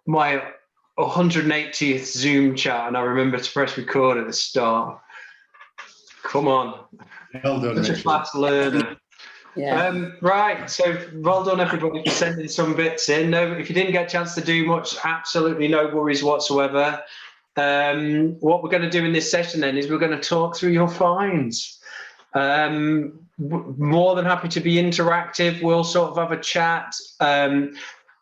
my 180th Zoom chat, and I remember to press record at the start. Come on. Well done, Such a fast learner. Yeah. Right, so well done everybody for sending some bits in. No, if you didn't get a chance to do much, absolutely no worries whatsoever. What we're going to do in this session then is we're going to talk through your finds. More than happy to be interactive. We'll sort of have a chat.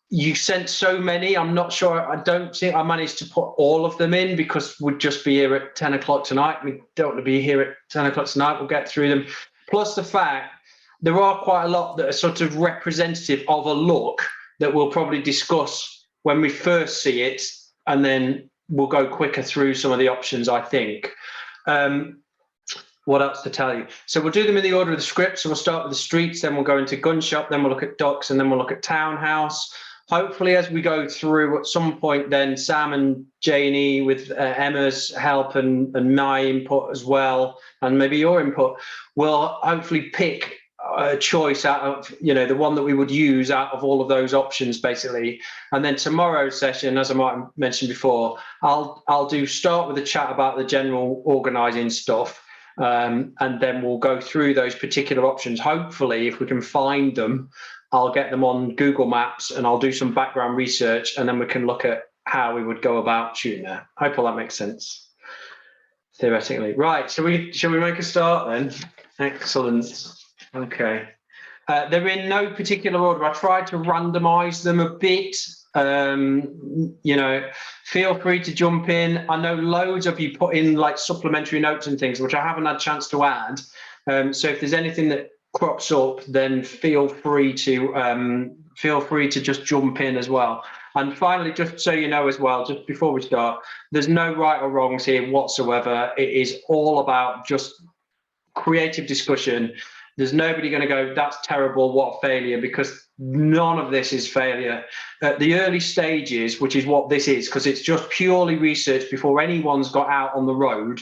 You sent so many, I'm not sure, I don't think I managed to put all of them in because we'd just be here at 10 o'clock tonight. We don't want to be here at 10 o'clock tonight. We'll get through them. Plus the fact there are quite a lot that are sort of representative of a look that we'll probably discuss when we first see it, and then we'll go quicker through some of the options, I think. What else to tell you? So we'll do them in the order of the script. So we'll start with the streets, then we'll go into gun shop, then we'll look at docks, and then we'll look at townhouse. Hopefully, as we go through, at some point, then Sam and Janie, with Emma's help and my input as well, and maybe your input, will hopefully pick a choice out of, the one that we would use out of all of those options, basically. And then tomorrow's session, as I might have mentioned before, I'll start with a chat about the general organising stuff. And then we'll go through those particular options. Hopefully, if we can find them, I'll get them on Google Maps and I'll do some background research, and then we can look at how we would go about shooting there. I hope all that makes sense, theoretically. Right, shall we make a start then? Excellent. Okay. They're in no particular order. I tried to randomize them a bit. Feel free to jump in. I know loads of you put in like supplementary notes and things, which I haven't had a chance to add. So if there's anything that crops up, then feel free to just jump in as well. And finally, just so you know as well, just before we start, there's no right or wrongs here whatsoever. It is all about just creative discussion. There's nobody going to go, that's terrible, what a failure, because none of this is failure. At the early stages, which is what this is, because it's just purely research before anyone's got out on the road,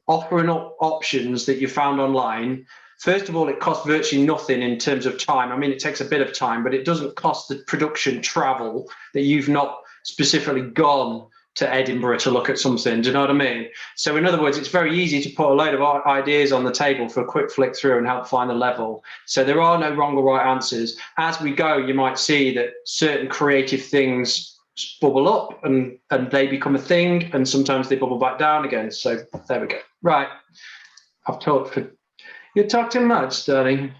offering up options that you found online. First of all, it costs virtually nothing in terms of time. I mean, it takes a bit of time, but it doesn't cost the production travel that you've not specifically gone to Edinburgh to look at something. Do you know what I mean? So in other words, it's very easy to put a load of ideas on the table for a quick flick through and help find the level. So there are no wrong or right answers. As we go, you might see that certain creative things bubble up and they become a thing, and sometimes they bubble back down again. So there we go. Right. I've talked for... You talk too much, darling.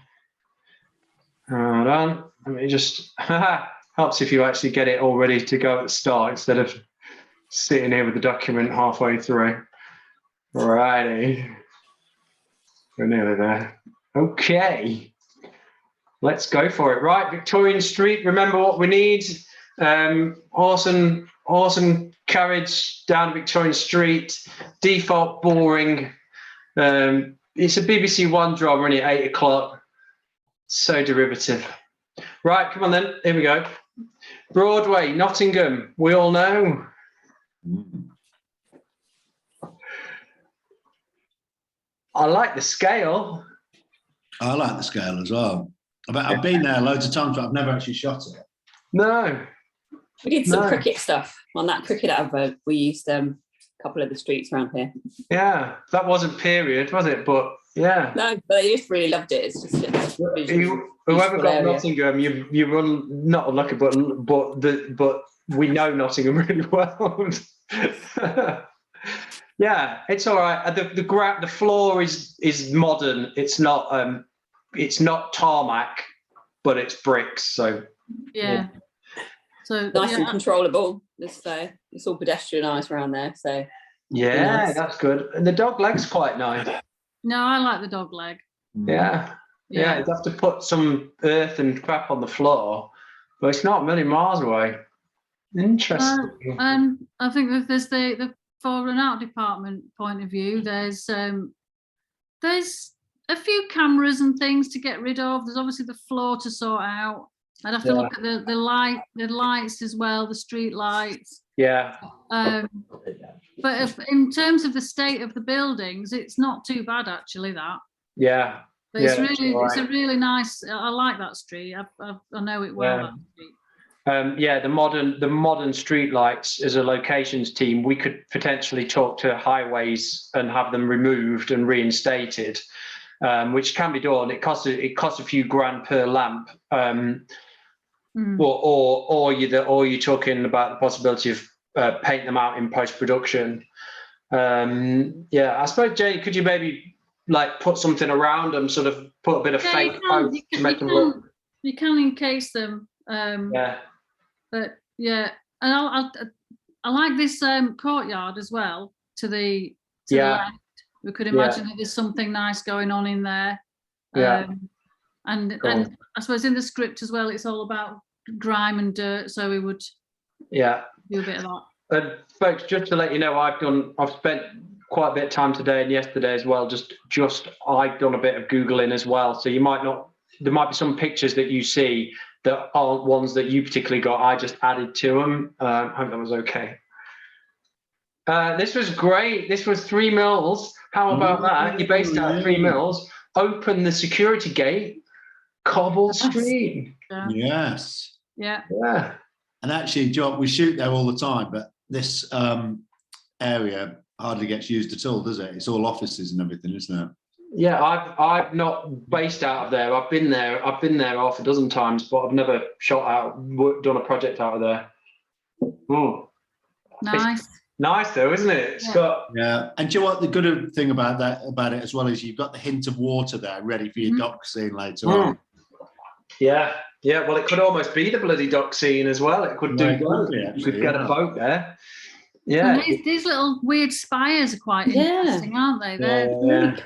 Hold on. Let me just... Helps if you actually get it all ready to go at the start instead of sitting here with the document halfway through. Righty. We're nearly there. Okay. Let's go for it. Right, Victorian Street. Remember what we need. Awesome carriage down Victorian Street. Default boring. It's a BBC One drama, only at 8 o'clock. So derivative. Right, come on then. Here we go. Broadway, Nottingham. We all know. I like the scale. I like the scale as well. I've been there loads of times, but I've never actually shot it. No. We did some cricket stuff on that cricket advert. We used a couple of the streets around here. Yeah, that wasn't period, was it? But yeah. No, but they just really loved it. It's just whoever got area. Nottingham, you run not unlucky, but we know Nottingham really well. Yeah, it's all right. The floor is modern. It's not tarmac, but it's bricks. So yeah. So nice and controllable. It's all pedestrianised around there. So yeah, nice. That's good. And the dog leg's quite nice. No, I like the dog leg. Yeah. You'd have to put some earth and crap on the floor, but it's not a million miles away. Interesting. I think that there's the fallen out department point of view. There's a few cameras and things to get rid of. There's obviously the floor to sort out. I'd have to look at the lights as well, the street lights. Yeah. But in terms of the state of the buildings, it's not too bad actually. That. Yeah. But it's a really nice. I like that street. I know it well. Yeah. That street. the modern street lights as a locations team, we could potentially talk to highways and have them removed and reinstated, which can be done. It costs a few grand per lamp. Or you're talking about the possibility of painting them out in post-production. I suppose, Jay, could you maybe like put something around them, sort of put a bit of fake post to make them look? You can encase them. But yeah, and I like this courtyard as well. To the left, we could imagine that there's something nice going on in there. And I suppose in the script as well, it's all about grime and dirt, so we would do a bit of that. And folks, just to let you know, I've spent quite a bit of time today and yesterday as well. I've done a bit of Googling as well. So there might be some pictures that you see that aren't ones that you particularly got. I just added to them. I hope that was okay. This was great. This was 3 mils. How about that? You based out 3 mils. Open the security gate. Cobble street. Yes. Yeah. And actually, John, we shoot there all the time, but this area hardly gets used at all, does it? It's all offices and everything, isn't it? Yeah, I've not based out of there. I've been there half a dozen times, but I've never done a project out of there. Nice. It's nice though, isn't it? It's got And do you know what the good thing about it as well is you've got the hint of water there ready for your dock scene later on. Yeah. Well, it could almost be the bloody dock scene as well. It could do both. You could get a boat there. Yeah. And these little weird spires are quite interesting, aren't they?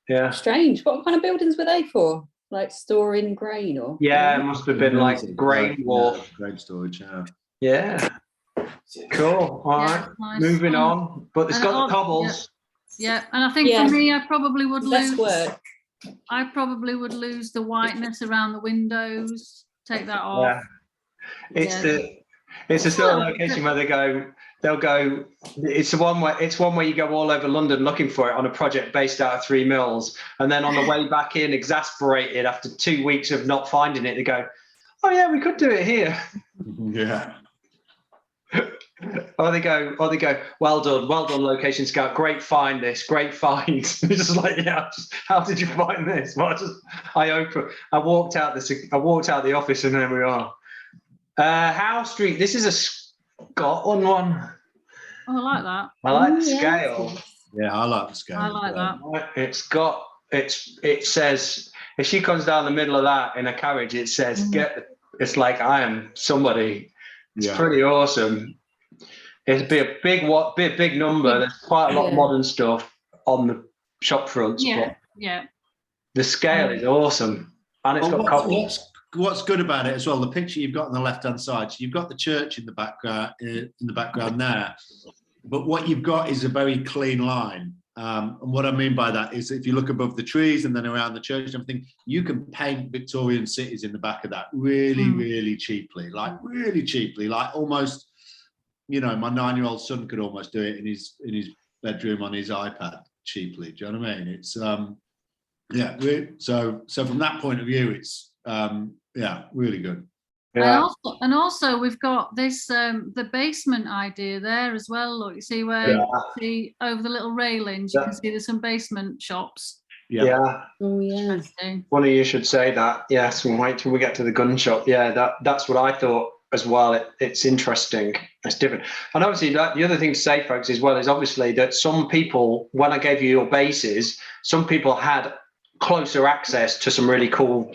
Yeah. Strange. What kind of buildings were they for? Like storing grain or? Yeah, it must have been like grain wharf. Grain storage, Yeah. Cool. All right. Nice. Moving on. But it's got the cobbles. Yeah. And I think for me, I probably would lose. Word. I probably would lose the whiteness around the windows. Take that off. Yeah. It's a sort of location where they'll go. It's one where you go all over London looking for it on a project based out of 3 mils, and then on the way back in, exasperated after 2 weeks of not finding it, they go, "Oh yeah, we could do it here." Yeah. Or they go, well done, location scout, great find. It's just like, how did you find this? Well, I walked out the office and there we are. Howe Street, this is a Scotland one. Oh, I like that. I like the scale. Yeah, I like the scale. I like that. It says, if she comes down the middle of that in a carriage, it says, it's like I am somebody. It's pretty awesome. It'd be a big number. There's quite a lot of modern stuff on the shop fronts. Yeah. The scale is awesome, and it's got cobbles. What's good about it as well? The picture you've got on the left-hand side. So you've got the church in the background there, but what you've got is a very clean line. And what I mean by that is, if you look above the trees and then around the church and everything, you can paint Victorian cities in the back of that really cheaply, like almost. You know, my 9-year-old son could almost do it in his bedroom on his iPad cheaply. Do you know what I mean? It's so from that point of view, it's really good. Yeah. And also we've got this the basement idea there as well. Look, you see where you see over the little railings, you can see there's some basement shops. Yeah. Oh yeah. One of you should say that. Yes, we'll wait till we get to the gun shop. Yeah, that's what I thought as well. It's interesting. It's different. And obviously the other thing to say, folks, as well, is obviously that some people, when I gave you your bases, some people had closer access to some really cool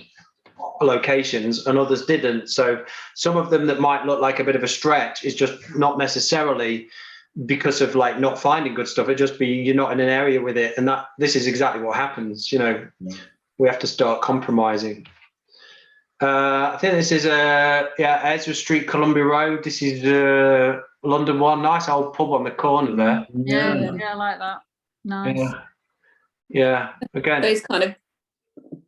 locations and others didn't. So some of them that might look like a bit of a stretch is just not necessarily because of like not finding good stuff. It just be you're not in an area with it, and this is exactly what happens. We have to start compromising. I think this is Ezra Street, Columbia Road. This is London one. Nice old pub on the corner there. Yeah, I like that. Nice. Yeah. Again, those kind of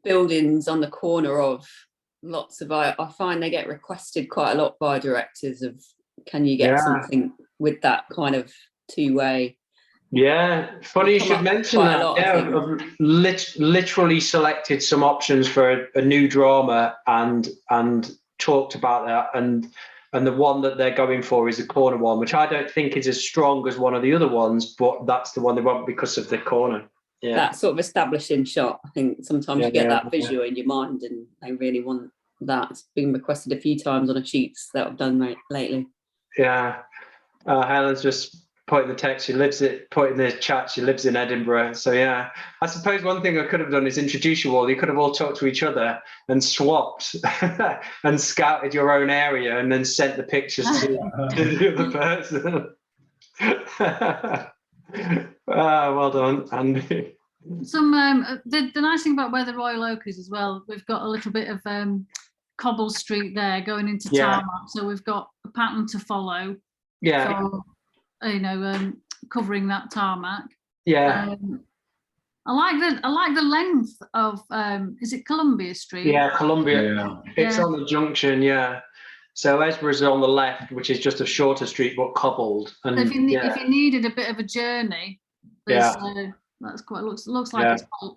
buildings on the corner of lots of. I find they get requested quite a lot by directors of, can you get something with that kind of two-way? Yeah, funny you should mention that. Yeah, I've literally selected some options for a new drama and talked about that, and the one that they're going for is the corner one, which I don't think is as strong as one of the other ones, but that's the one they want because of the corner. Yeah, that sort of establishing shot. I think sometimes you get that visual in your mind, and they really want that. It's been requested a few times on a shoots that I've done lately. Yeah, Helen's just put in the text. Put in the chat. She lives in Edinburgh. So yeah, I suppose one thing I could have done is introduce you all. You could have all talked to each other and swapped and scouted your own area, and then sent the pictures to the other person. Well done, Andy. Some the nice thing about where the Royal Oak is as well, we've got a little bit of cobble street there going into tarmac, so we've got a pattern to follow. Yeah. So, covering that tarmac. Yeah. I like the length of is it Columbia Street? Yeah, Columbia. Yeah. It's on the junction. Yeah. So Esborough's on the left, which is just a shorter street but cobbled. And So if you needed a bit of a journey, that's quite looks like it's quite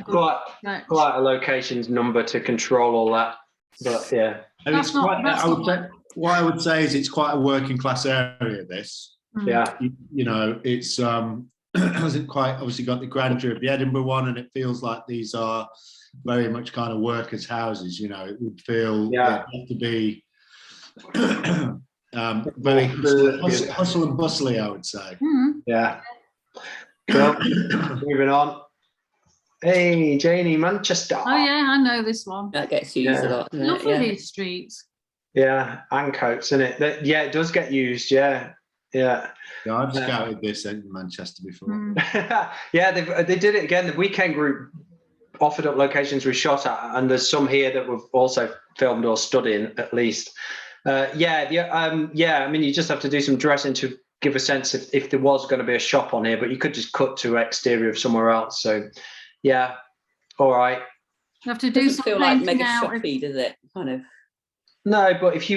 a good quite a locations number to control all that. But yeah, what I would say is it's quite a working class area. This, yeah, you know, it's hasn't quite obviously got the grandeur of the Edinburgh one, and it feels like these are very much kind of workers' houses. You know, it would feel have to be very hustle and bustly, I would say. Yeah. Well, moving on. Hey, Janie, Manchester. Oh yeah, I know this one. That gets used a lot. Lovely these streets. Yeah, Ancoats, isn't it? It does get used. Yeah. I've scouted this in Manchester before. Yeah, they did it again. The Weekend group offered up locations we shot at, and there's some here that we've also filmed or stood in at least. I mean, you just have to do some dressing to give a sense if there was going to be a shop on here, but you could just cut to exterior of somewhere else. So, yeah, all right. You have to do something. Feel like mega shoppy, does it? Kind of. No, but if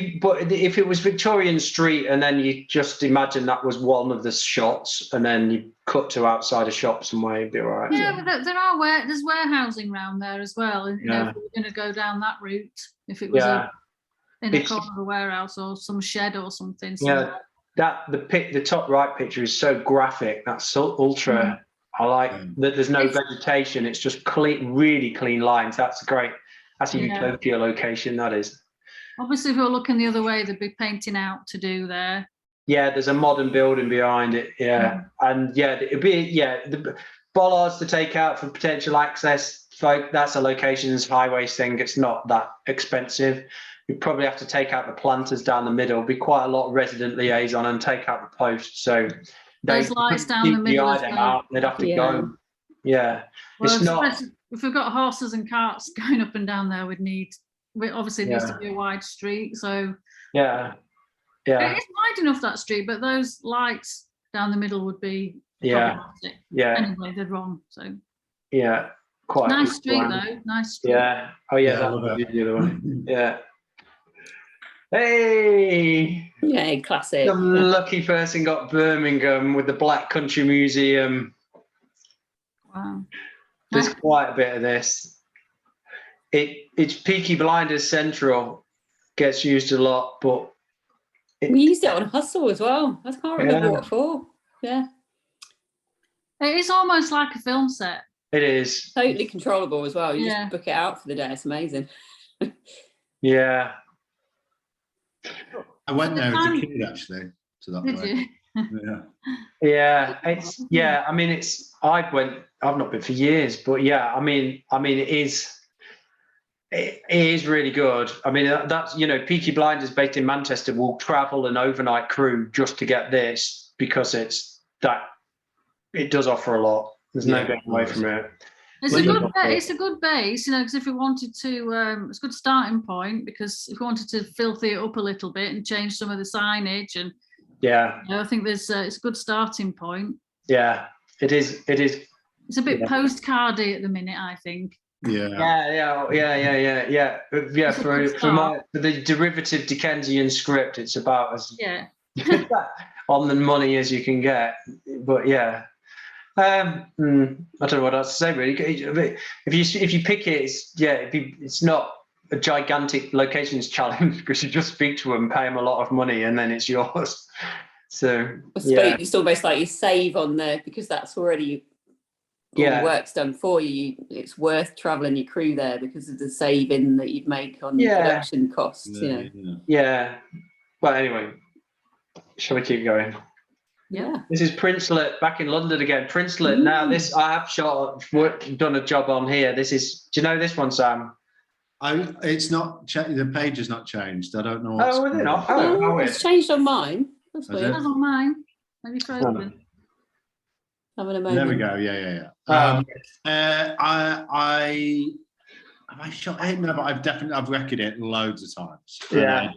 it was Victorian Street and then you just imagine that was one of the shots, and then you cut to outside a shop somewhere, you'd be all right. Yeah, but there's warehousing around there as well. And, you know, if we were going to go down that route, if it was in a corner of a warehouse or some shed or something. Yeah, the top right picture is so graphic. That's so ultra. I like that. There's no vegetation. It's just clean, really clean lines. That's great. That's a utopia location. That is. Obviously, if we were looking the other way, there'd be painting out to do there. Yeah, there's a modern building behind it. Yeah, and it'd be the bollards to take out for potential access. Like that's a locations highways thing. It's not that expensive. You probably have to take out the planters down the middle. Be quite a lot of resident liaison and take out the posts. So there's lights down the middle as well. They'd have to go. Yeah, well, it's not. If we've got horses and carts going up and down there, obviously it needs to be a wide street. So it is wide enough, that street, but those lights down the middle would be problematic. Anyway, they're wrong. So quite nice street though. Nice street. Yeah. Oh yeah, that would be the other one. Yeah. Hey. Yeah, classic. Some lucky person got Birmingham with the Black Country Museum. Wow. There's quite a bit of this. It's Peaky Blinders Central, gets used a lot, but we used it on Hustle as well. I can't remember what for. Yeah, it is almost like a film set. It is totally controllable as well. You just book it out for the day. It's amazing. Yeah, I went there as a kid actually to that place. Yeah. I mean, I've not been for years, but I mean, it is really good. I mean, that's, Peaky Blinders based in Manchester will travel an overnight crew just to get this because it does offer a lot. There's no getting away from it. It's a good base, because if we wanted to, it's a good starting point, because if we wanted to filthy it up a little bit and change some of the signage and I think it's a good starting point. Yeah, it is. It's a bit postcardy at the minute, I think. Yeah. For the derivative Dickensian script, it's about as on the money as you can get. But I don't know what else to say really. If you pick it, it's not a gigantic locations challenge because you just speak to them, pay them a lot of money, and then it's yours. So I suppose it's almost like you save on there because that's already all the work's done for you. It's worth travelling your crew there because of the saving that you'd make on production costs. Yeah. Well, anyway, shall we keep going? Yeah. This is Princelet back in London again. Princelet. Now this I have done a job on here. This is. Do you know this one, Sam? It's not. The page has not changed. I don't know. Oh, is it not? Oh, it's changed on mine. That's Is weird. it? That's on mine. Let me try it again. Having a moment. There we go. Yeah. Have I shot it? No, but I've wrecked it loads of times. Yeah.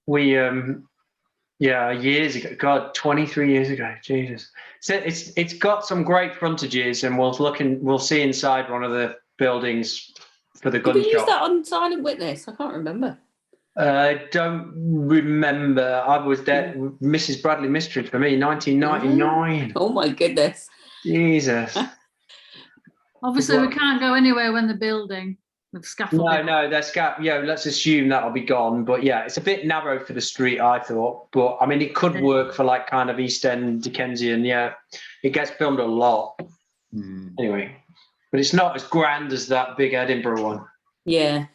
We years ago. God, 23 years ago. Jesus. So it's got some great frontages, and we'll see inside one of the buildings for the gun shop. Did you use that on Silent Witness? I can't remember. I don't remember. I was there. Mrs. Bradley Mystery for me, 1999. Oh my goodness. Jesus. Obviously, we can't go anywhere when they're building with scaffolding. No, that's let's assume that'll be gone. But yeah, it's a bit narrow for the street, I thought. But I mean, it could work for like kind of East End Dickensian. Yeah, it gets filmed a lot. Anyway, but it's not as grand as that big Edinburgh one. Yeah.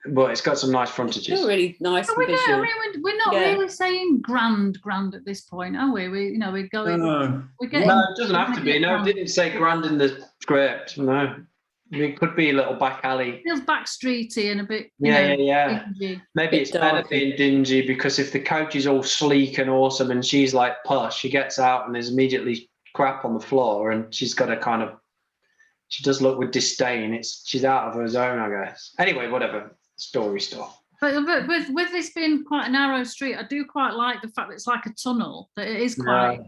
But it's got some nice frontages. It's really nice. We're not really saying grand at this point, are we? We're going. No, it doesn't have to be. No, it didn't say grand in the script. No, it could be a little back alley. It feels back streety and a bit. Dingy. Maybe it's better being dingy because if the coach is all sleek and awesome and she's like plush, she gets out and there's immediately crap on the floor and she's got to she does look with disdain. She's out of her zone, I guess. Anyway, whatever. Story stuff. But with this being quite a narrow street, I do quite like the fact that it's like a tunnel. That it is quite. Do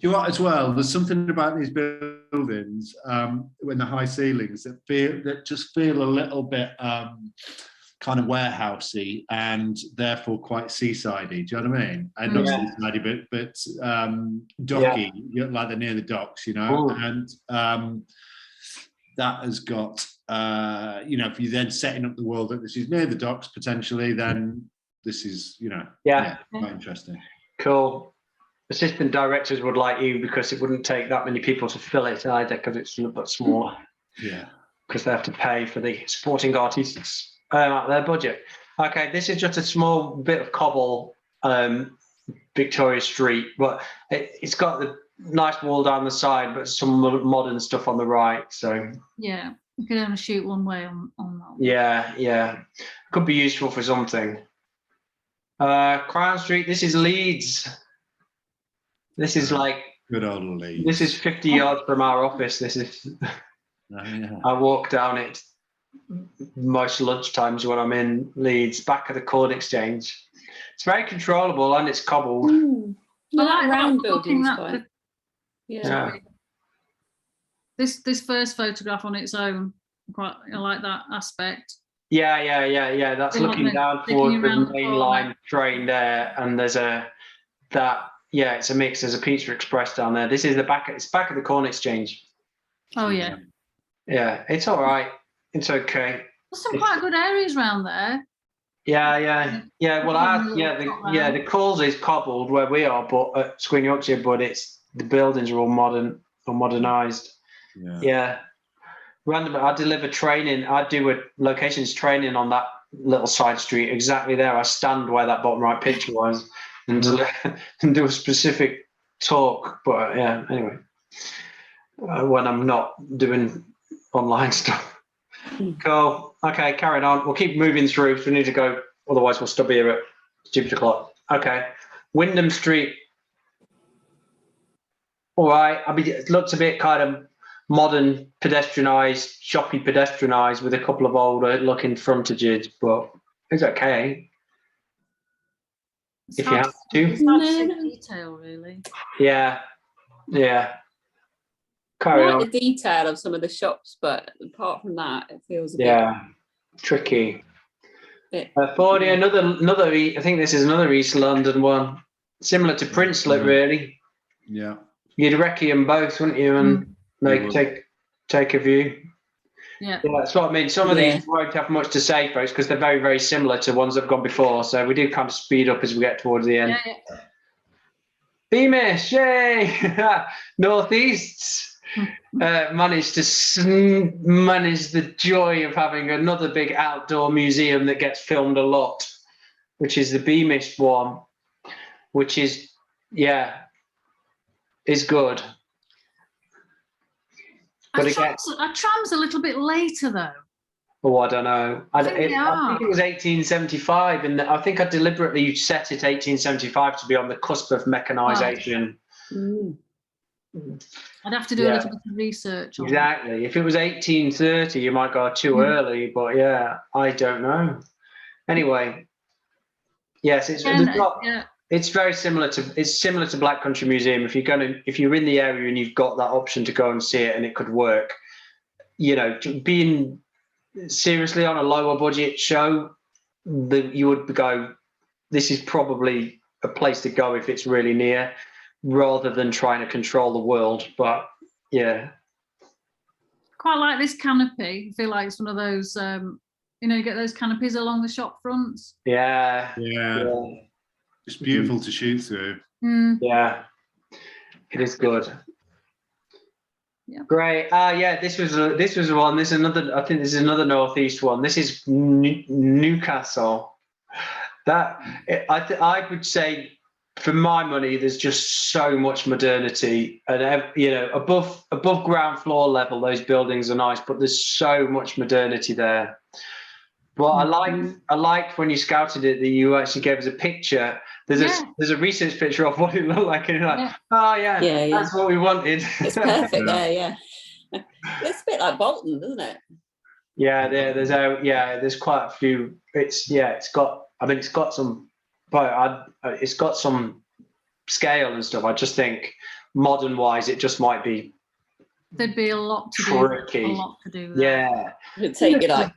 you know what? As well, there's something about these buildings when the high ceilings that just feel a little bit kind of warehousey and therefore quite seasidey. Do you know what I mean? And not seasidey, but docky, like they're near the docks, and that has got. If you're then setting up the world that this is near the docks potentially, then this is, quite interesting. Cool. Assistant directors would like you because it wouldn't take that many people to fill it either because it's a little bit smaller. Yeah. Because they have to pay for the supporting artists out of their budget. Okay, this is just a small bit of cobble, Victoria Street, but it's got the nice wall down the side, but some modern stuff on the right. So yeah. You can only shoot one way on that one. Yeah. Could be useful for something. Crown Street, this is Leeds. This is like... Good old Leeds. This is 50 yards from our office. This is... I walk down it most lunchtimes when I'm in Leeds, back of the Corn Exchange. It's very controllable and it's cobbled. I like round buildings. This first photograph on its own, I like that aspect. Yeah. That's looking down towards the mainline train there, and there's it's a mix. There's a Pizza Express down there. This is it's back of the Corn Exchange. Oh yeah. Yeah, it's all right. It's okay. There's some quite good areas around there. Yeah. Well, the Coles is cobbled where we are, but at Squin Yorkshire, but the buildings are all modern or modernised. Yeah. Random. I deliver training. I do a locations training on that little side street exactly there. I stand where that bottom right picture was and do a specific talk. But anyway, when I'm not doing online stuff. Cool. Okay, carrying on. We'll keep moving through. So we need to go. Otherwise, we'll stop here at stupid o'clock. Okay. Wyndham Street. All right. I mean, it looks a bit kind of modern, pedestrianised, shoppy pedestrianised with a couple of older looking frontages, but it's okay. If you have to. It's not detail, really. Yeah. I like the detail of some of the shops, but apart from that, it feels a bit tricky. 40, another. I think this is another East London one, similar to Princelet, really. Yeah. You'd recce them both, wouldn't you? And they take take a view. Yeah. Yeah, that's what I mean. Some of these won't have much to say, folks, because they're very, very similar to ones that have gone before. So we do kind of speed up as we get towards the end. Yeah. Beamish, yay! Northeast managed to manage the joy of having another big outdoor museum that gets filmed a lot, which is the Beamish one, which is, is good. But again, our tram's a little bit later though. Oh, I don't know. I think it was 1875, and I think I deliberately set it 1875 to be on the cusp of mechanisation. I'd have to do a little bit of research. Exactly. If it was 1830, you might go too early, but yeah, I don't know. Anyway, yes, it's very similar to Black Country Museum. If you're in the area and you've got that option to go and see it, and it could work, you know, being seriously on a lower budget show, you would go, this is probably a place to go if it's really near, rather than trying to control the world. But yeah, quite like this canopy. I feel like it's one of those you get those canopies along the shop fronts. Yeah. It's beautiful to shoot through. Yeah, it is good. Yeah. Great. This was one. This is another. I think this is another Northeast one. This is Newcastle. I would say, for my money, there's just so much modernity, and above ground floor level, those buildings are nice, but there's so much modernity there. Well, I liked when you scouted it that you actually gave us a picture. There's a research picture of what it looked like, and you're like, that's what we wanted. It's perfect there, yeah. It's a bit like Bolton, isn't it? Yeah, there's quite a few. It's got some, but it's got some scale and stuff. I just think modern wise, it just might be. There'd be a lot to do. Yeah, it'd take you like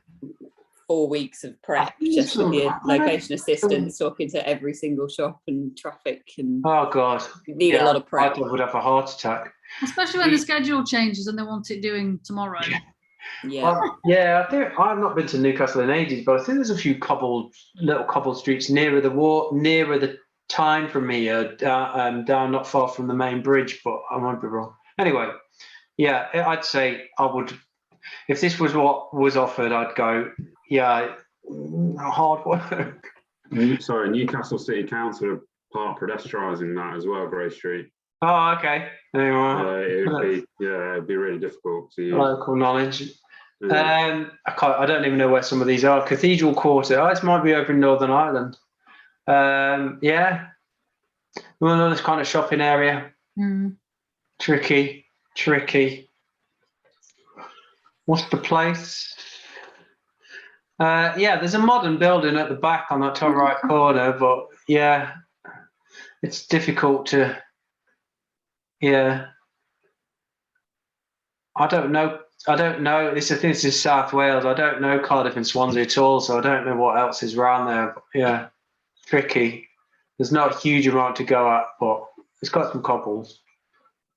4 weeks of prep just with your location assistants talking to every single shop and traffic, and oh god, you need a lot of prep. I would have a heart attack, especially when the schedule changes and they want it doing tomorrow. I think I've not been to Newcastle in ages, but I think there's a few little cobbled streets nearer the Tyne from here, down not far from the main bridge, but I might be wrong. Anyway, yeah, I'd say I would, if this was what was offered, I'd go, hard work. Sorry, Newcastle City Council are part pedestrianising that as well, Grey Street. Oh, okay. Anyway, it'd be really difficult to use. Local knowledge. Yeah. I don't even know where some of these are. Cathedral Quarter. Oh, this might be over in Northern Ireland. This kind of shopping area. Tricky. What's the place? There's a modern building at the back on that top right corner, but yeah, it's difficult to. Yeah, I don't know. I think this is South Wales. I don't know Cardiff and Swansea at all, so I don't know what else is around there. But yeah, tricky. There's not a huge amount to go at, but it's got some cobbles.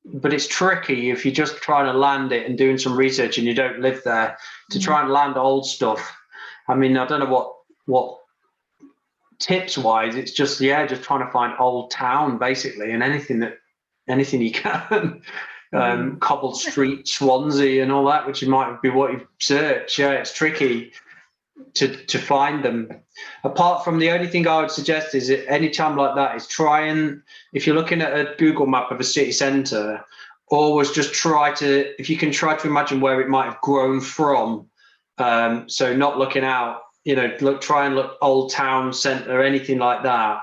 But it's tricky if you're just trying to land it and doing some research and you don't live there to try and land old stuff. I mean, I don't know what tips wise. It's just trying to find old town basically, and anything you can. Cobbled street, Swansea, and all that, which might be what you search. Yeah, it's tricky to find them. Apart from, the only thing I would suggest is that any time like that is if you're looking at a Google map of a city centre, always just if you can try to imagine where it might have grown from. So not looking out, try and look old town centre, anything like that.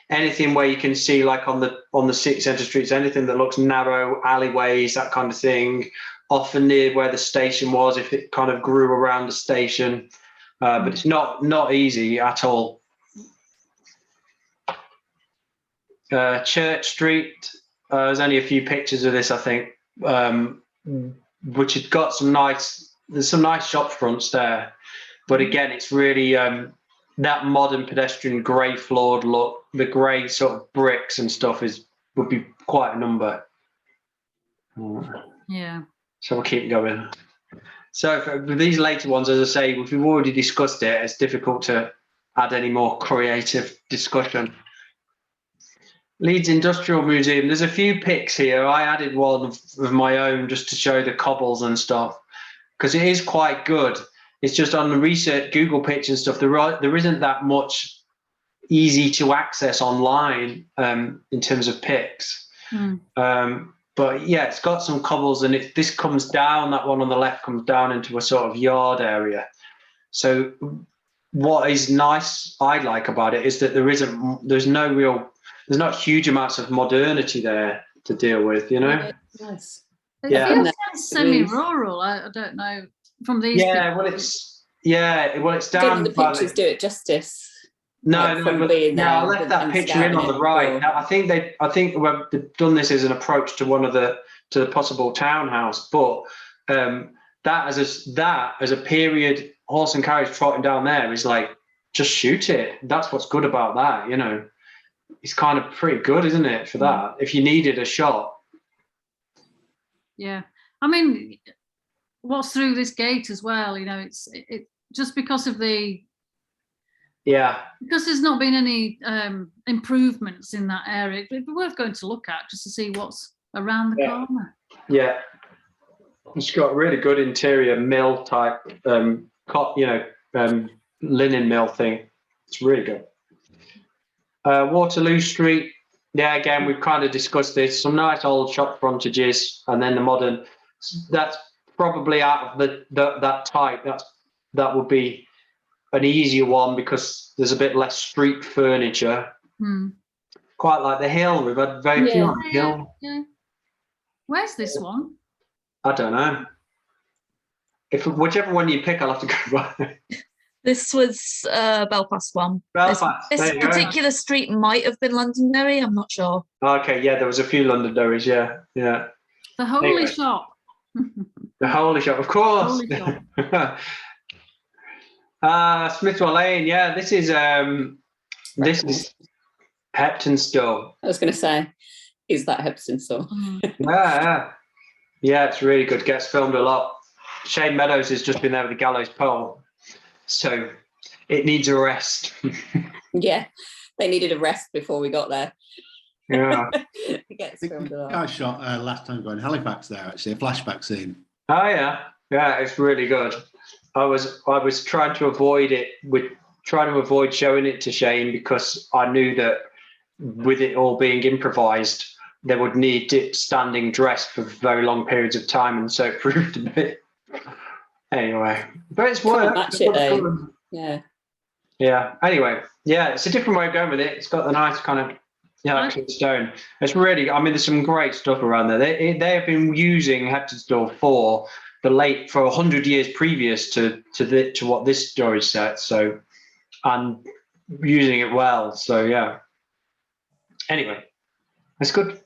Anything where you can see, like on the city centre streets, anything that looks narrow, alleyways, that kind of thing, often near where the station was, if it kind of grew around the station. But it's not easy at all. Church Street, there's only a few pictures of this, I think, which has got there's some nice shop fronts there. But again, it's really that modern pedestrian grey floored look, the grey sort of bricks and stuff would be quite a number. Yeah. So we'll keep going. So for these later ones, as I say, if we've already discussed it, it's difficult to add any more creative discussion. Leeds Industrial Museum, there's a few pics here. I added one of my own just to show the cobbles and stuff, because it is quite good. It's just on the research, Google Pictures and stuff, there isn't that much easy to access online in terms of pics. But yeah, it's got some cobbles, and this comes down, that one on the left comes down into a sort of yard area. So what is nice, I like about it, is that there's not huge amounts of modernity there to deal with, you know? Nice. It Yeah. feels semi-rural. I don't know from these. Yeah, pictures. it's down. Didn't the pictures do it justice? No, but I left that picture in on the right. I think they've done this as an approach to to the possible townhouse, but that as a period horse and carriage trotting down there is like, just shoot it. That's what's good about that, you know. It's kind of pretty good, isn't it, for that? If you needed a shot. Yeah, I mean, what's through this gate as well? You know, it's just because of because there's not been any improvements in that area. It'd be worth going to look at just to see what's around the corner. Yeah, it's got really good interior mill type, linen mill thing. It's really good. Waterloo Street. Yeah, again, we've kind of discussed this. Some nice old shop frontages, and then the modern. That's probably out of that type. That would be an easier one because there's a bit less street furniture. Quite like the Hill. We've had very few on the Hill. Yeah. Where's this one? I don't know. Whichever one you pick, I'll have to go by. This was Belfast one. Belfast. This particular street might have been Londonderry. I'm not sure. Okay, yeah, there was a few Londonderrys. Yeah. The Holy Shop. The Holy Shop, of course. Smithwell Lane. Yeah, this is Heptonstall. I was going to say, is that Heptonstall? Yeah, it's really good. Gets filmed a lot. Shane Meadows has just been there with the gallows pole, so it needs a rest. Yeah, they needed a rest before we got there. Yeah. It gets filmed a lot. I shot last time going Halifax there, actually, a flashback scene. Oh yeah, it's really good. I was trying to avoid it, showing it to Shane because I knew that with it all being improvised, they would need it standing dressed for very long periods of time, and so it proved a bit. Anyway, but it's worked. Match it though. Yeah. Anyway, it's a different way of going with it. It's got the nice kind of clean stone. It's really. I mean, there's some great stuff around there. They have been using Heptonstall for 100 years previous to what this story set. So, and using it well. So yeah. Anyway, it's good.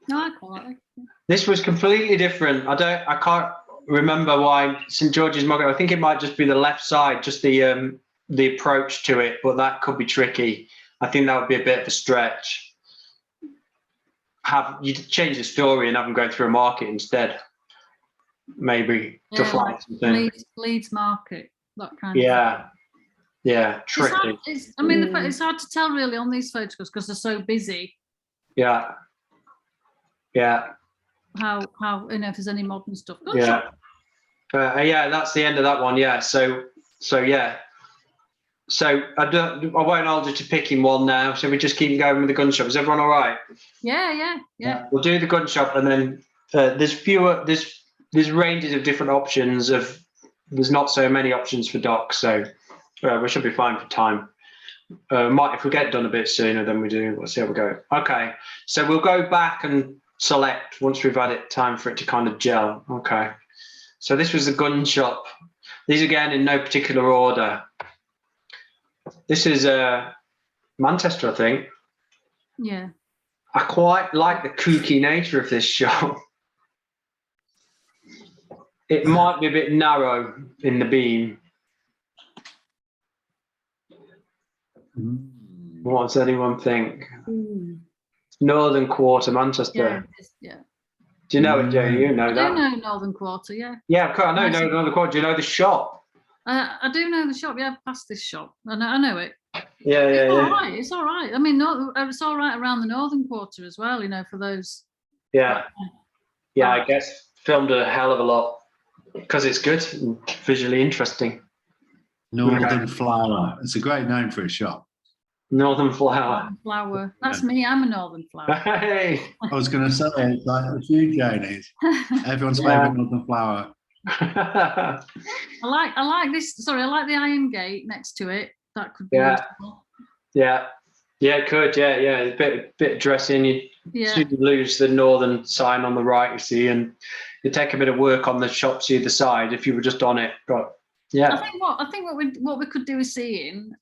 No, I quite like it. This was completely different. I can't remember why St George's Market. I think it might just be the left side, just the approach to it, but that could be tricky. I think that would be a bit of a stretch. You change the story and have them go through a market instead. Maybe to find something. Leeds Market, that kind of. Yeah, tricky. It's hard to tell really on these photographs because they're so busy. Yeah. How if there's any modern stuff. That's the end of that one. Yeah. So I won't hold you to picking one now. So we just keep going with the gun shop. Is everyone all right? Yeah. We'll do the gun shop, and then there's ranges of different options. There's not so many options for docs, so we should be fine for time. If we get done a bit sooner than we do, we'll see how we go. Okay, so we'll go back and select once we've had time for it to kind of gel. Okay, so this was the gun shop. These again in no particular order. This is Manchester, I think. Yeah. I quite like the kooky nature of this shop. It might be a bit narrow in the beam. What does anyone think? Northern Quarter, Manchester. Yeah. Do Do you know it, Joe? You know I that. do know Northern Quarter, yeah. Yeah, of course. I know Northern Quarter. Do you know the shop? I do know the shop, yeah, past this shop. I know it. Yeah, It's yeah, all yeah. right. It's all right. I mean, it's all right around the Northern Quarter as well, for those. Yeah. Yeah, I guess filmed a hell of a lot because it's good and visually interesting. Northern Flower. It's a great name for a shop. Northern Flower. Northern Flower. That's me. I'm a Northern Flower. Hey. I was going to say, it's like a few Janies. Everyone's favourite Northern Flower. I like this. Sorry, I like the iron gate next to it. That could be useful. Yeah. Yeah, it could. Yeah, yeah. A bit of dressing. You lose the northern sign on the right, you see, and you take a bit of work on the shops either side if you were just on it. But yeah, I think what we could do is seeing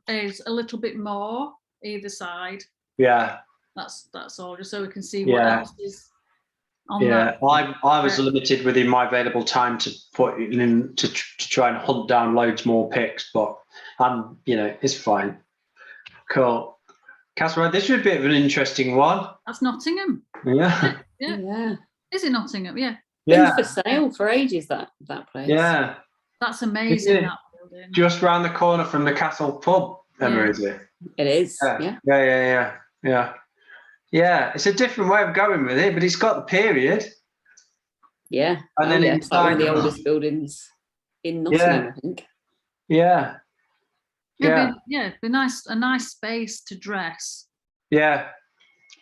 is a little bit more either side. Yeah. That's all, just so we can see what else is on that. I was limited within my available time to put in to try and hunt down loads more pics, but it's fine. Cool. Casper, this would be a bit of an interesting one. That's Nottingham. Yeah. Yeah. Is it Nottingham? Yeah. Been for sale for ages, that place. Yeah. That's amazing. That building. Just round the corner from the Castle pub, Emma, is it? It is. Yeah. It's a different way of going with it, but it's got the period. Yeah. And then it's like one of the oldest buildings in Nottingham, I think. Yeah. It'd be nice, a nice space to dress. Yeah.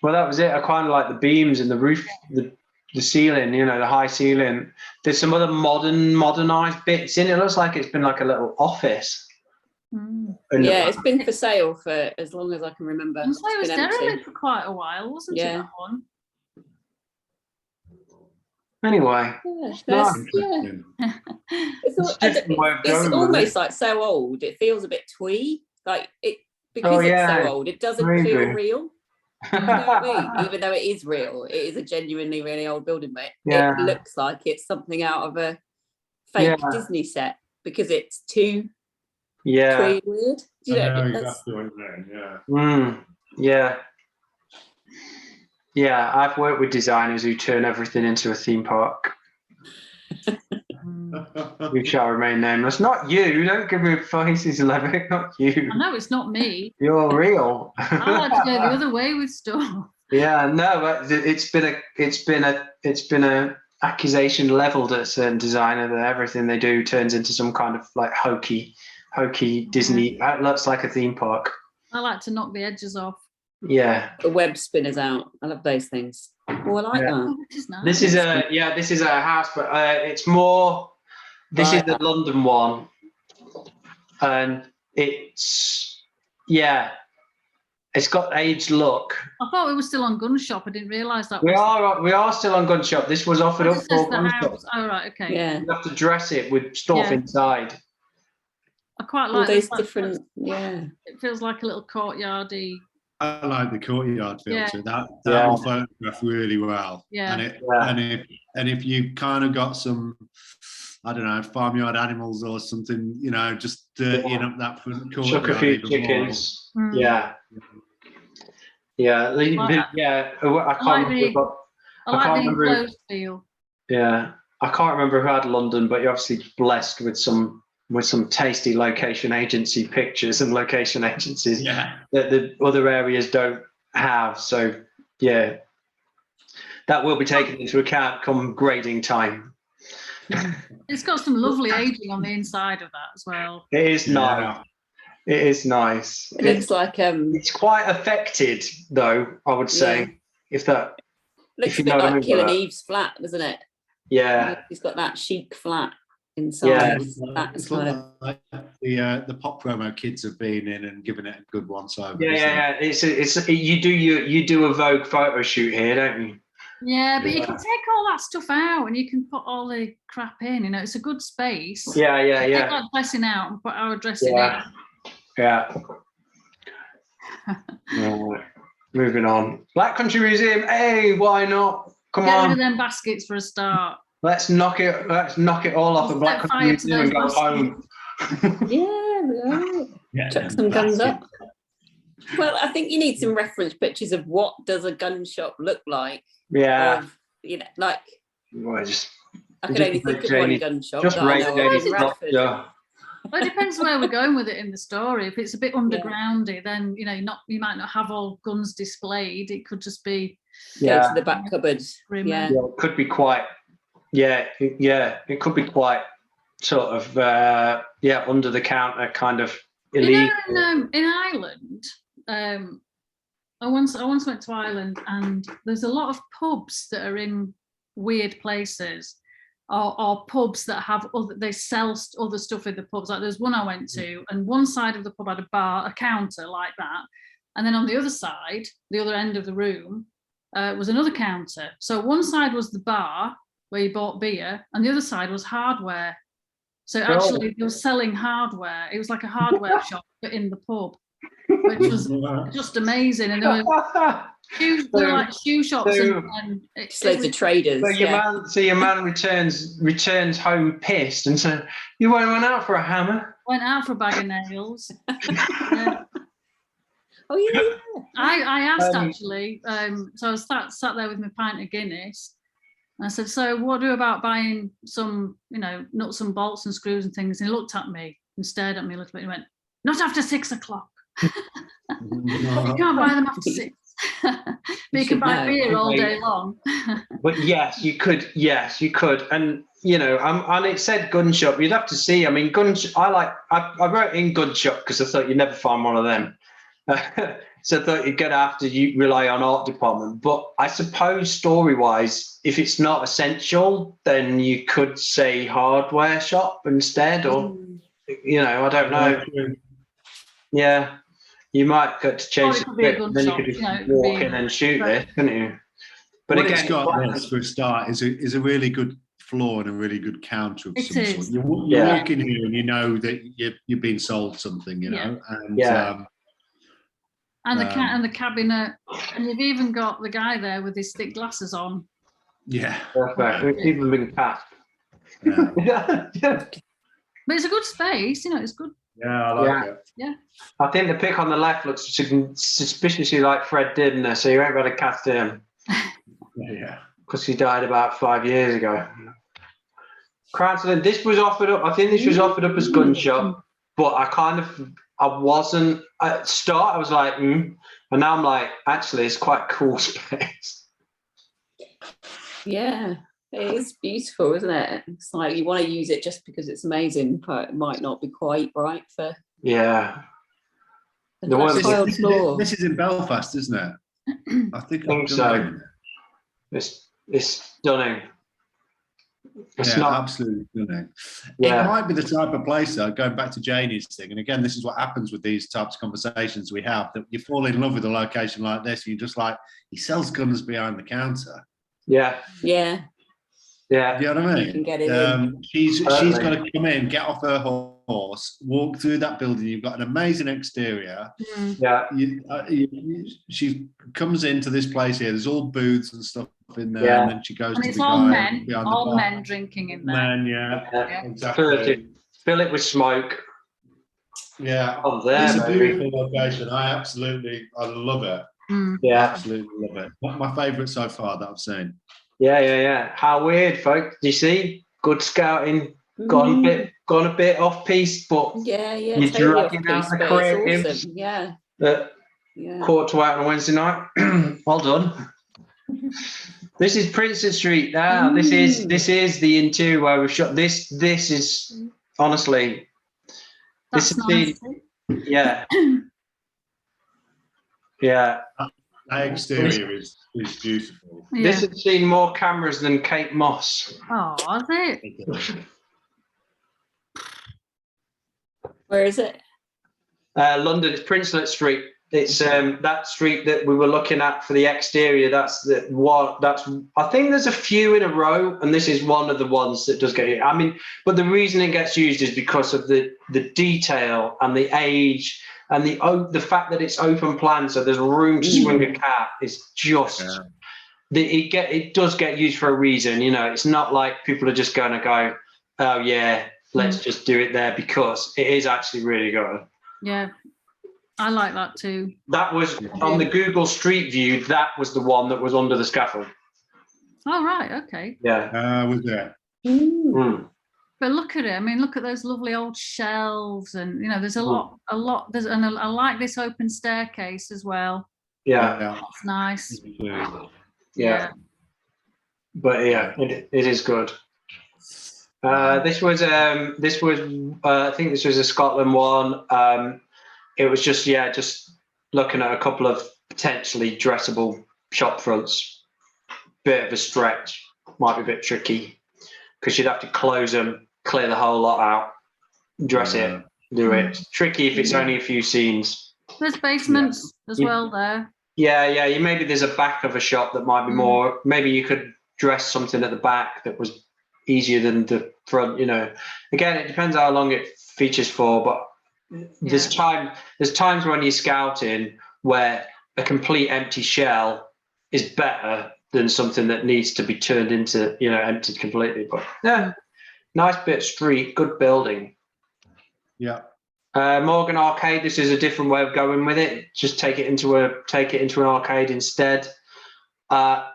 Well, that was it. I kind of like the beams and the roof, the ceiling, the high ceiling. There's some other modernized bits in it. It looks like it's been like a little office. Yeah, it's been for sale for as long as I can remember. It was derelict for quite a while, wasn't it, that one? Anyway, it's almost like so old. It feels a bit twee, like it because it's so old. It doesn't feel real. You know what I mean? Even though it is real, it is a genuinely really old building, but it looks like it's something out of a fake Disney set because it's too twee weird. Do you know? Exactly what you're saying, Yeah, I've worked with designers who turn everything into a theme park. We shall remain nameless. Not you. Don't give me faces, Levick. Not you. I know it's not me. You're real. I like to go the other way with stuff. Yeah, no, it's been a accusation leveled at a certain designer that everything they do turns into some kind of like hokey Disney. It looks like a theme park. I like to knock the edges off. Yeah. The web spinners out. I love those things. Oh, I like that. Oh, this is nice. This is a house, but it's more. This is the London one, and it's got aged look. I thought we were still on Gun Shop. I didn't realise that. We are still on Gun Shop. This was offered up for Gun Shop. Oh right, okay. Yeah. You have to dress it with stuff inside. I quite like all those different. Yeah. It feels like a little courtyardy. I like the courtyard filter. That will photograph really well. Yeah. And if you kind of got some, I don't know, farmyard animals or something, just dirtying up that front courtyard. Chuck a few chickens. Yeah. I can't remember. I like the enclosed feel. Yeah, I can't remember who had London, but you're obviously blessed with some tasty location agency pictures and location agencies that the other areas don't have. So yeah, that will be taken into account come grading time. It's got some lovely aging on the inside of that as well. It is nice. It is nice. It looks like it's quite affected though, I would say. If that looks a bit like Kill and Eve's flat, doesn't it? Yeah. He's got that chic flat inside. It's like the pop promo kids have been in and given it a good once over. Yeah. You do a Vogue photo shoot here, don't you? Yeah, but you can take all that stuff out and you can put all the crap in. It's a good space. Yeah. Take that dressing out and put our dressing in. Yeah. Moving on. Black Country Museum. Hey, why not? Come on. Get rid of them baskets for a start. Let's knock it all off the Black Country Museum and go home. Chuck some guns up. Well, I think you need some reference pictures of what does a gun shop look like. Yeah. Of you know, like Well, I could only think of one gun shop just that I know of in Radford. yeah. Well, it depends where we're going with it in the story. If it's a bit undergroundy, then you might not have all guns displayed. It could just be Go to the back cupboards. Yeah. It could be quite. It could be quite sort of under the counter kind of illegal. In Ireland, I once went to Ireland, and there's a lot of pubs that are in weird places, or pubs that have they sell other stuff in the pubs. Like there's one I went to, and one side of the pub had a counter like that, and then on the other side, the other end of the room, was another counter. So one side was the bar where you bought beer, and the other side was hardware. So actually, they were selling hardware. It was like a hardware shop, but in the pub, which was just amazing. And there were like shoe shops and loads of traders. So your man returns home pissed and said, "You went out for a hammer?" Went out for a bag of nails. Oh yeah. I asked actually. So I was sat there with my pint of Guinness. And I said, "So what do about buying some, nuts and bolts and screws and things?" And he looked at me and stared at me a little bit and went, "Not after 6 o'clock. You can't buy them after 6. But you can buy beer all day long." But yes, you could. Yes, you could. And and it said gun shop. You'd have to see. I mean, I wrote in gun shop because I thought you'd never find one of them. So I thought you'd get after you rely on art department. But I suppose story-wise, if it's not essential, then you could say hardware shop instead, or I don't know. Yeah, you might get to change it a bit, then you could just walk in and shoot there, couldn't you? But what again, it's got this for a start is a really good floor and a really good counter of some sort. You walk in here and you know that you're being sold something, and the cabinet, and you've even got the guy there with his thick glasses on. Yeah, perfect. It's even been cast. Yeah. But it's a good space, it's good. Yeah, I like it. Yeah. I think the pic on the left looks suspiciously like Fred Dibner, so you ain't got to cast him. Yeah. Because he died about 5 years ago. Cranston, this was offered up. I think this was offered up as gun shop, but I wasn't at start. I was like, and now I'm like, actually, it's quite a cool space. Yeah, it is beautiful, isn't it? It's like you want to use it just because it's amazing, but it might not be quite right for. Yeah. This is in Belfast, isn't it? I think so. It's stunning. It's not absolutely stunning. Yeah. It might be the type of place, though, going back to Janie's thing, and again, this is what happens with these types of conversations we have, that you fall in love with a location like this, and you're just like, he sells guns behind the counter. Yeah. Yeah. Yeah. You know what I mean? You can get it in. She's got to come in, get off her horse, walk through that building. You've got an amazing exterior. Yeah. She comes into this place here. There's all booths and stuff in there, and then she goes and to it's the all guy men, all men drinking in there. Men, yeah. Exactly. Fill it with smoke. Yeah. Oh, there, it's a beautiful location. I love it. Yeah. Absolutely love it. My favourite so far that I've seen. Yeah. How weird, folks. Do you see? Good scouting. Gone a bit off piece, but you're totally dragging out the creatives. Awesome. Yeah. Quarter to out on a Wednesday night. Well done. This is Princeton Street. Now, this is the interior where we've shot. This is honestly. That's nice. Yeah. Yeah. That exterior is beautiful. Yeah. This has seen more cameras than Kate Moss. Oh, has it? Where is it? London. It's Princeton Street. It's that street that we were looking at for the exterior. That's I think there's a few in a row, and this is one of the ones that does get it. I mean, but the reason it gets used is because of the detail and the age and the fact that it's open plan, so there's room to swing a cat. It's just it does get used for a reason. It's not like people are just going to go, oh yeah, let's just do it there, because it is actually really good. Yeah. I like that too. That was on the Google Street View. That was the one that was under the scaffold. Oh, right, okay. Yeah. Was there? Mm. But look at it. I mean, look at those lovely old shelves, and there's a lot. There's, and I like this open staircase as well. Yeah. That's nice. Yeah. But yeah, it is good. This was I think this was a Scotland one. It was just looking at a couple of potentially dressable shop fronts. Bit of a stretch, might be a bit tricky because you'd have to close them, clear the whole lot out, dress it, do it. Tricky if it's only a few scenes. There's basements as well there. Yeah. Maybe there's a back of a shop that might be more. Maybe you could dress something at the back that was easier than the front. Again, it depends how long it features for, but there's times when you're scouting where a complete empty shell is better than something that needs to be turned into emptied completely. But yeah, nice bit of street, good building. Yeah. Morgan Arcade, this is a different way of going with it. Just take it into an arcade instead. I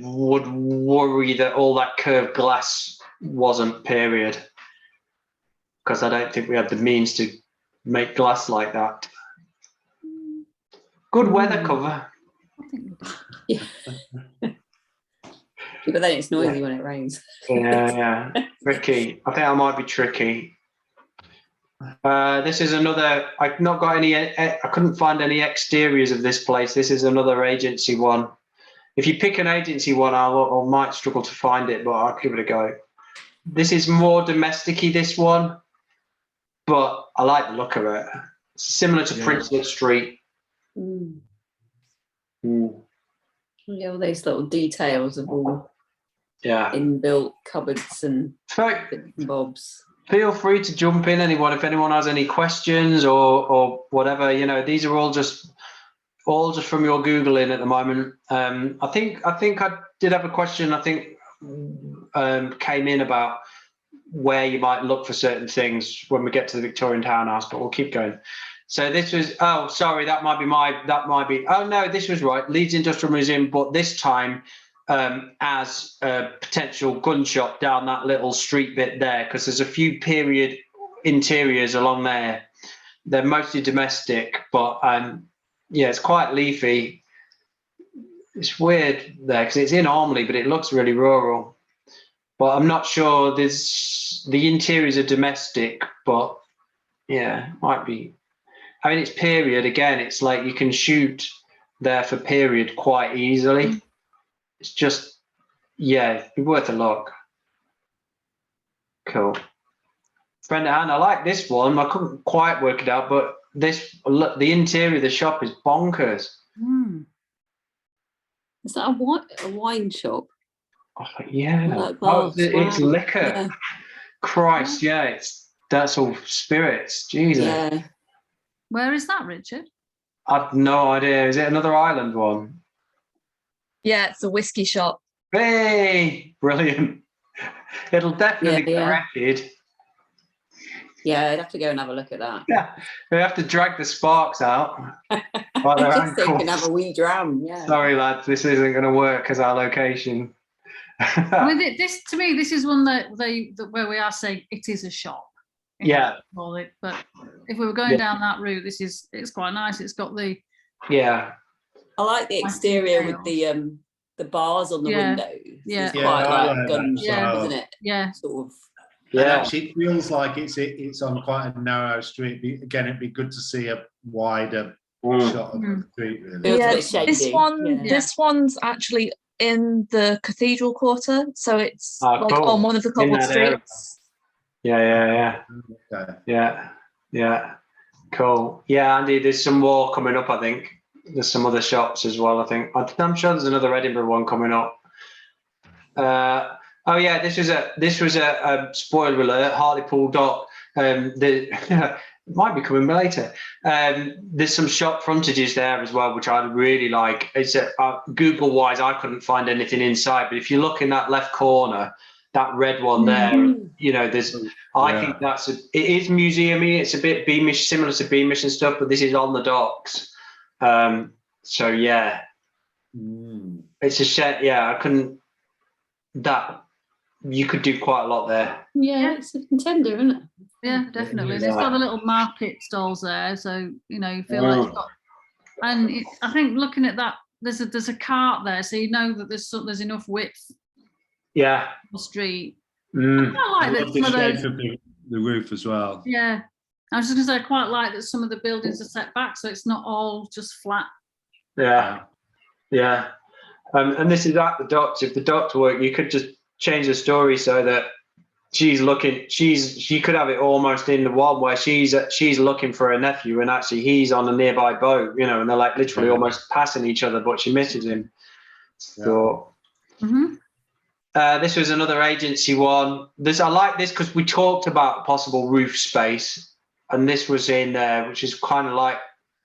would worry that all that curved glass wasn't period, because I don't think we had the means to make glass like that. Good weather cover. Yeah. But then it's noisy when it rains. Yeah. Tricky. I think I might be tricky. This is another. I've not got any. I couldn't find any exteriors of this place. This is another agency one. If you pick an agency one, I might struggle to find it, but I'll give it a go. This is more domestic-y, this one, but I like the look of it. It's similar to Princelet Street. Yeah, all those little details of all inbuilt cupboards and bits and bobs. Feel free to jump in, anyone, if anyone has any questions or whatever. These are all just from your Googling at the moment. I think I did have a question. I think came in about where you might look for certain things when we get to the Victorian Townhouse, but we'll keep going. So this was, this was right, Leeds Industrial Museum, but this time as a potential gun shop down that little street bit there, because there's a few period interiors along there. They're mostly domestic, but it's quite leafy. It's weird there because it's in Armley, but it looks really rural. But I'm not sure. The interiors are domestic, but might be. I mean, it's period again. It's like you can shoot there for period quite easily. It's just, it'd be worth a look. Cool. Friend of Anne, I like this one. I couldn't quite work it out, but look, the interior of the shop is bonkers. Is that a wine shop? Oh, yeah. It's liquor. Yeah. Christ, that's all spirits. Jesus. Yeah. Where is that, Richard? I've no idea. Is it another island one? Yeah, it's a whiskey shop. Hey, brilliant. It'll definitely get raided. Yeah, I'd have to go and have a look at that. Yeah, we have to drag the sparks out. Just so you can have a wee dram. Yeah. Sorry, lads, this isn't going to work as our location. I mean, this to me, this is one that where we are saying it is a shop. Call it. But if we were going down that route, it's quite nice. It's got the I like the exterior with the bars on the windows. Yeah, it's quite like gun shop, isn't it? Yeah, sort of. Yeah, actually, it feels like it's on quite a narrow street. Again, it'd be good to see a wider shot of the street. Really. Yeah, this one's actually in the Cathedral Quarter, so it's on one of the cobbled streets. Yeah. Cool. Yeah, Andy, there's some more coming up. I think there's some other shops as well. I think I'm sure there's another Edinburgh one coming up. This was a spoiler alert. Hartlepool Dock. It might be coming later. There's some shop frontages there as well, which I really like. It's Google wise, I couldn't find anything inside, but if you look in that left corner, that red one there, there's. I think it is museumy. It's a bit Beamish, similar to Beamish and stuff, but this is on the docks. It's a shed. Yeah, I couldn't. That you could do quite a lot there. Yeah, it's a contender, isn't it? Yeah, definitely. And it's got the little market stalls there, so you feel like it's got. And I think looking at that, there's a cart there, so you know that there's enough width. Yeah. The street. I like the shape of the roof as well. Yeah, I was just going to say, I quite like that some of the buildings are set back, so it's not all just flat. Yeah. And this is at the docks. If the docks work, you could just change the story so that she could have it almost in the one where she's looking for her nephew, and actually he's on a nearby boat, and they're like literally almost passing each other, but she misses him. So. This was another agency one. I like this because we talked about possible roof space, and this was in which is kind of like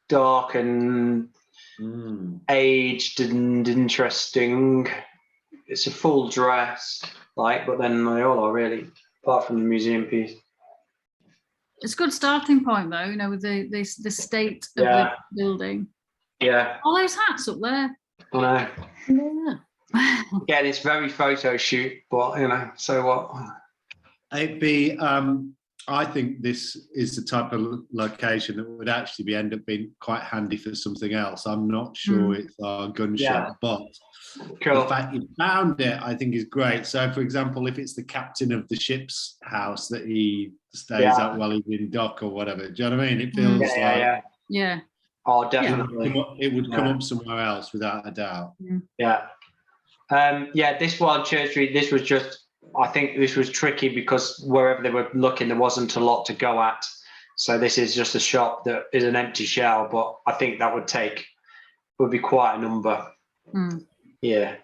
dark and aged and interesting. It's a full dress, but then they all are really, apart from the museum piece. It's a good starting point though, with the state of the building. Yeah. All those hats up there. I know. Yeah. Again, it's very photo shoot, but so what? It'd be. I think this is the type of location that would actually end up being quite handy for something else. I'm not sure it's our gun shop, but the fact you found it, I think, is great. So, for example, if it's the captain of the ship's house that he stays at while he's in dock or whatever, do you know what I mean? It feels yeah. Oh, definitely. It would come up somewhere else without a doubt. Yeah. This one, Church Street, I think this was tricky because wherever they were looking, there wasn't a lot to go at. So this is just a shop that is an empty shell, but I think that would be quite a number. Yeah.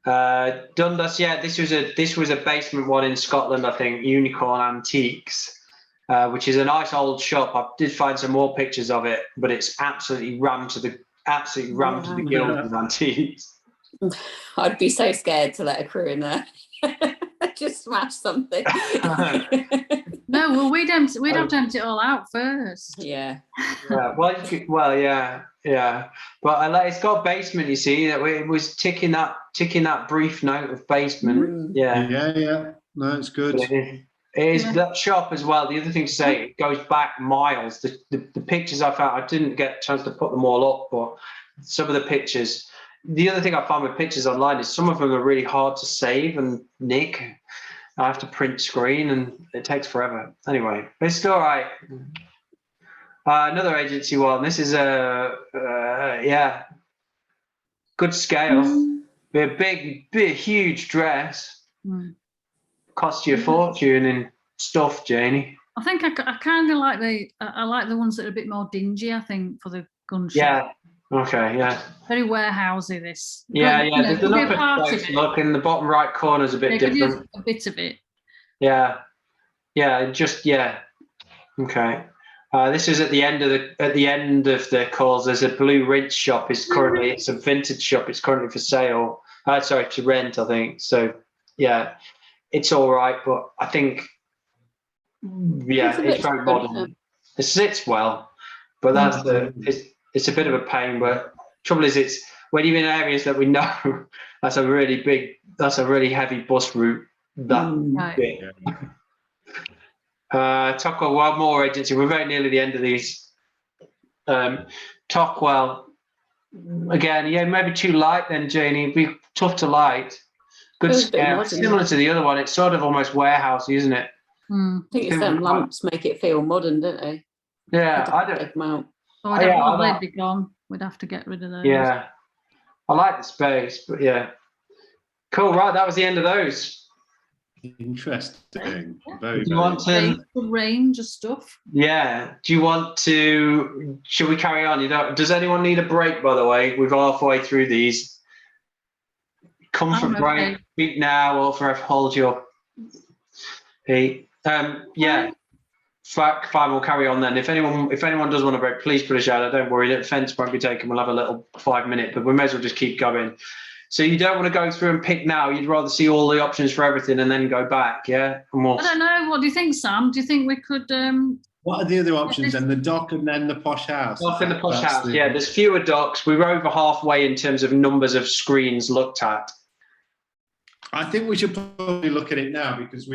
Dundas, this was a basement one in Scotland, I think, Unicorn Antiques, which is a nice old shop. I did find some more pictures of it, but it's absolutely rammed to the gills with antiques. I'd be so scared to let a crew in there. Just smash something. No, well, we'd have to empty it all out first. Yeah. Well, yeah. But it's got basement. You see, that it was ticking that brief note of basement. Yeah. No, it's good. It is that shop as well. The other thing to say, it goes back miles. The pictures I found, I didn't get a chance to put them all up, but some of the pictures. The other thing I found with pictures online is some of them are really hard to save and nick. I have to print screen and it takes forever. Anyway, it's still all right. Another agency one. This is good scale. Be a big, huge dress. Cost you a fortune in stuff, Janie. I think I kind of like the ones that are a bit more dingy. I think for the gun shop. Yeah. Okay, yeah. Very warehousey, this. Yeah. There's an upper space look in the bottom right corner is a bit different. A bit of it. Yeah. Okay. This is at the end of the calls. There's a Blue Ridge shop. It's a vintage shop. It's currently for sale. To rent, I think. So yeah, it's all right, but I think it's very modern. It sits well, but it's a bit of a pain, but trouble is it's when you're in areas that we know that's a really heavy bus route. Talk about one more agency. We're very nearly the end of these. Tockwell, again, maybe too light then, Janie. It'd be tough to light. Good scale, similar to the other one. It's sort of almost warehousey, isn't it? I think it's them lamps make it feel modern, don't they? Yeah, I don't. Take them out. They'd be gone. We'd have to get rid of those. Yeah, I like the space, but yeah. Cool, right, that was the end of those. Interesting. Do you want to range of stuff? Yeah. Do you want to? Should we carry on? Does anyone need a break? By the way, we're halfway through these. Comfort break. Speak now, or forever hold your peace. Yeah. Fine, we'll carry on then. If anyone does want a break, please put a shout out. Don't worry, the offence won't be taken. We'll have a little 5 minute, but we may as well just keep going. So you don't want to go through and pick now. You'd rather see all the options for everything and then go back, yeah? I don't know. What do you think, Sam? Do you think we could What are the other options then? The dock and then the posh house? Dock and the posh house, yeah. There's fewer docks. We were over halfway in terms of numbers of screens looked at. I think we should probably look at it now because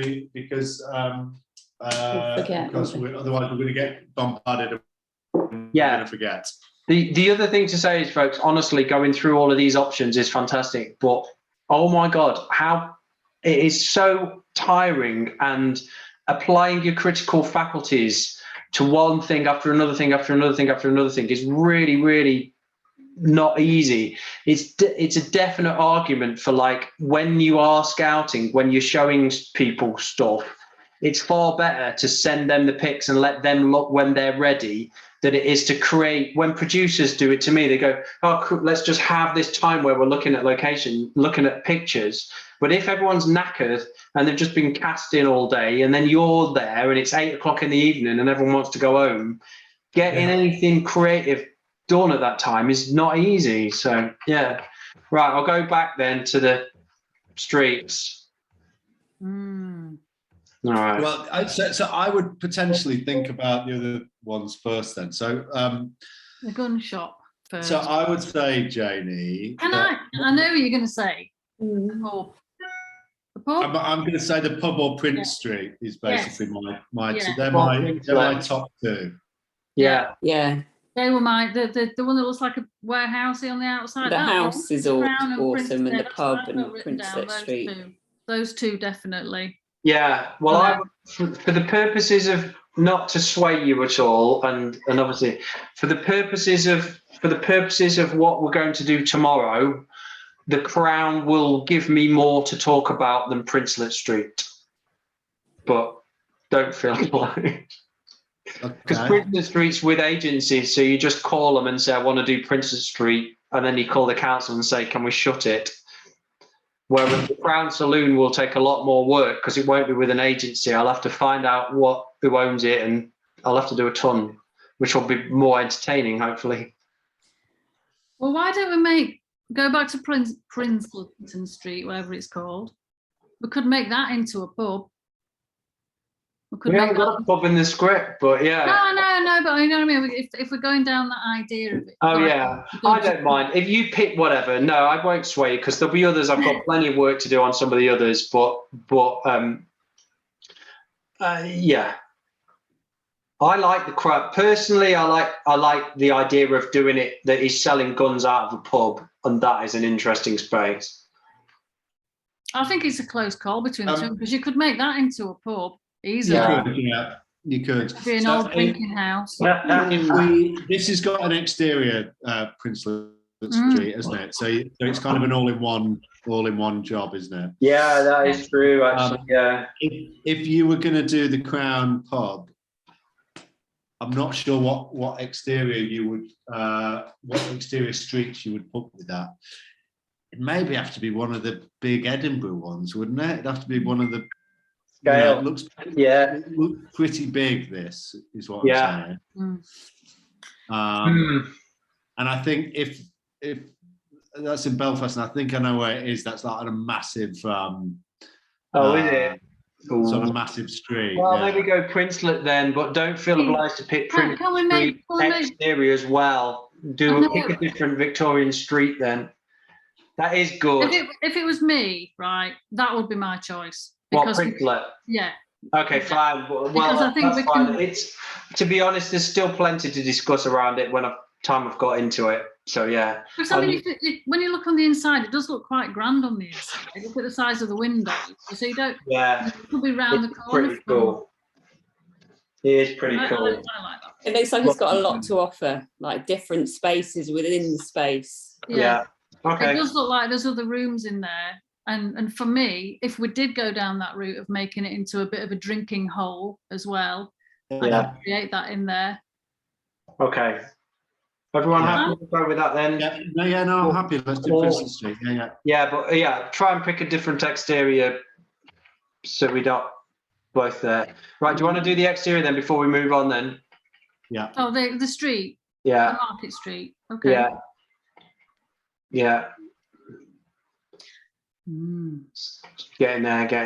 otherwise we're going to get bombarded. Yeah. We're going to forget. The other thing to say is, folks, honestly, going through all of these options is fantastic, but oh my God, how it is so tiring, and applying your critical faculties to one thing after another thing after another thing after another thing is really, really not easy. It's a definite argument for, like, when you are scouting, when you're showing people stuff, it's far better to send them the pics and let them look when they're ready than it is to create. When producers do it to me, they go, oh, let's just have this time where we're looking at location, looking at pictures. But if everyone's knackered and they've just been cast in all day, and then you're there and it's 8 o'clock in the evening and everyone wants to go home, getting anything creative done at that time is not easy. So yeah, right, I'll go back then to the streets. All right. Well, so I would potentially think about the other ones first then. So the gun shop first. So I would say, Janie. I know what you're going to say. The pub. The pub? I'm going to say the pub or Prince Street is basically my they're my top two. Yeah. Yeah. They were the one that looks like a warehousey on the outside. The house is awesome, and the pub and Princess Street. Those two definitely. Yeah. Well, for the purposes of, not to sway you at all, and obviously for the purposes of what we're going to do tomorrow, the Crown will give me more to talk about than Princelet Street. But don't feel like. Because Princelet Street's with agencies, so you just call them and say, I want to do Princelet Street, and then you call the council and say, can we shut it? Whereas the Crown Saloon will take a lot more work because it won't be with an agency. I'll have to find out who owns it, and I'll have to do a ton, which will be more entertaining, hopefully. Well, why don't we go back to Princeton Street, whatever it's called. We could make that into a pub. We haven't got a pub in the script, but yeah. No, but you know what I mean? If we're going down that idea of it. Oh, yeah. I don't mind. If you pick whatever, no, I won't sway you, because there'll be others. I've got plenty of work to do on some of the others, but yeah. I like the crowd. Personally, I like the idea of doing it, that he's selling guns out of a pub, and that is an interesting space. I think it's a close call between the two, because you could make that into a pub easily. You could. It'd be an old drinking house. This has got an exterior Princelet Street, isn't it? So it's kind of an all-in-one job, isn't it? Yeah, that is true. Actually, yeah. If you were going to do the Crown pub, I'm not sure what exterior you would, what exterior streets you would put with that. It maybe have to be one of the big Edinburgh ones, wouldn't it? It'd have to be one of the scale. It looks pretty big. This is what I'm saying. And I think if that's in Belfast, and I think I know where it is. That's like a massive. Is it? Sort of massive street. Well, maybe go Princelet then, but don't feel obliged to pick Princelet Street exterior as well. Pick a different Victorian street then. That is good. If it was me, right, that would be my choice. What, Princelet? Yeah. Okay, fine. Well, I think that's fine. It's, to be honest, there's still plenty to discuss around it when I've got into it. So yeah. Because I mean, when you look on the inside, it does look quite grand on the inside. Look at the size of the window, so you don't. Yeah. It could be round the corner. Pretty cool. It is pretty cool. I like that. It looks like it's got a lot to offer, like different spaces within the space. Yeah. Okay. It does look like there's other rooms in there, and for me, if we did go down that route of making it into a bit of a drinking hole as well, I could create that in there. Okay. Everyone happy to go with that then? No, I'm happy. Let's do Princeton Street. Yeah, but try and pick a different exterior so we don't both there. Right, do you want to do the exterior then before we move on then? Yeah. Oh, the street. Yeah. The Market Street. Okay. Yeah. Yeah. Get in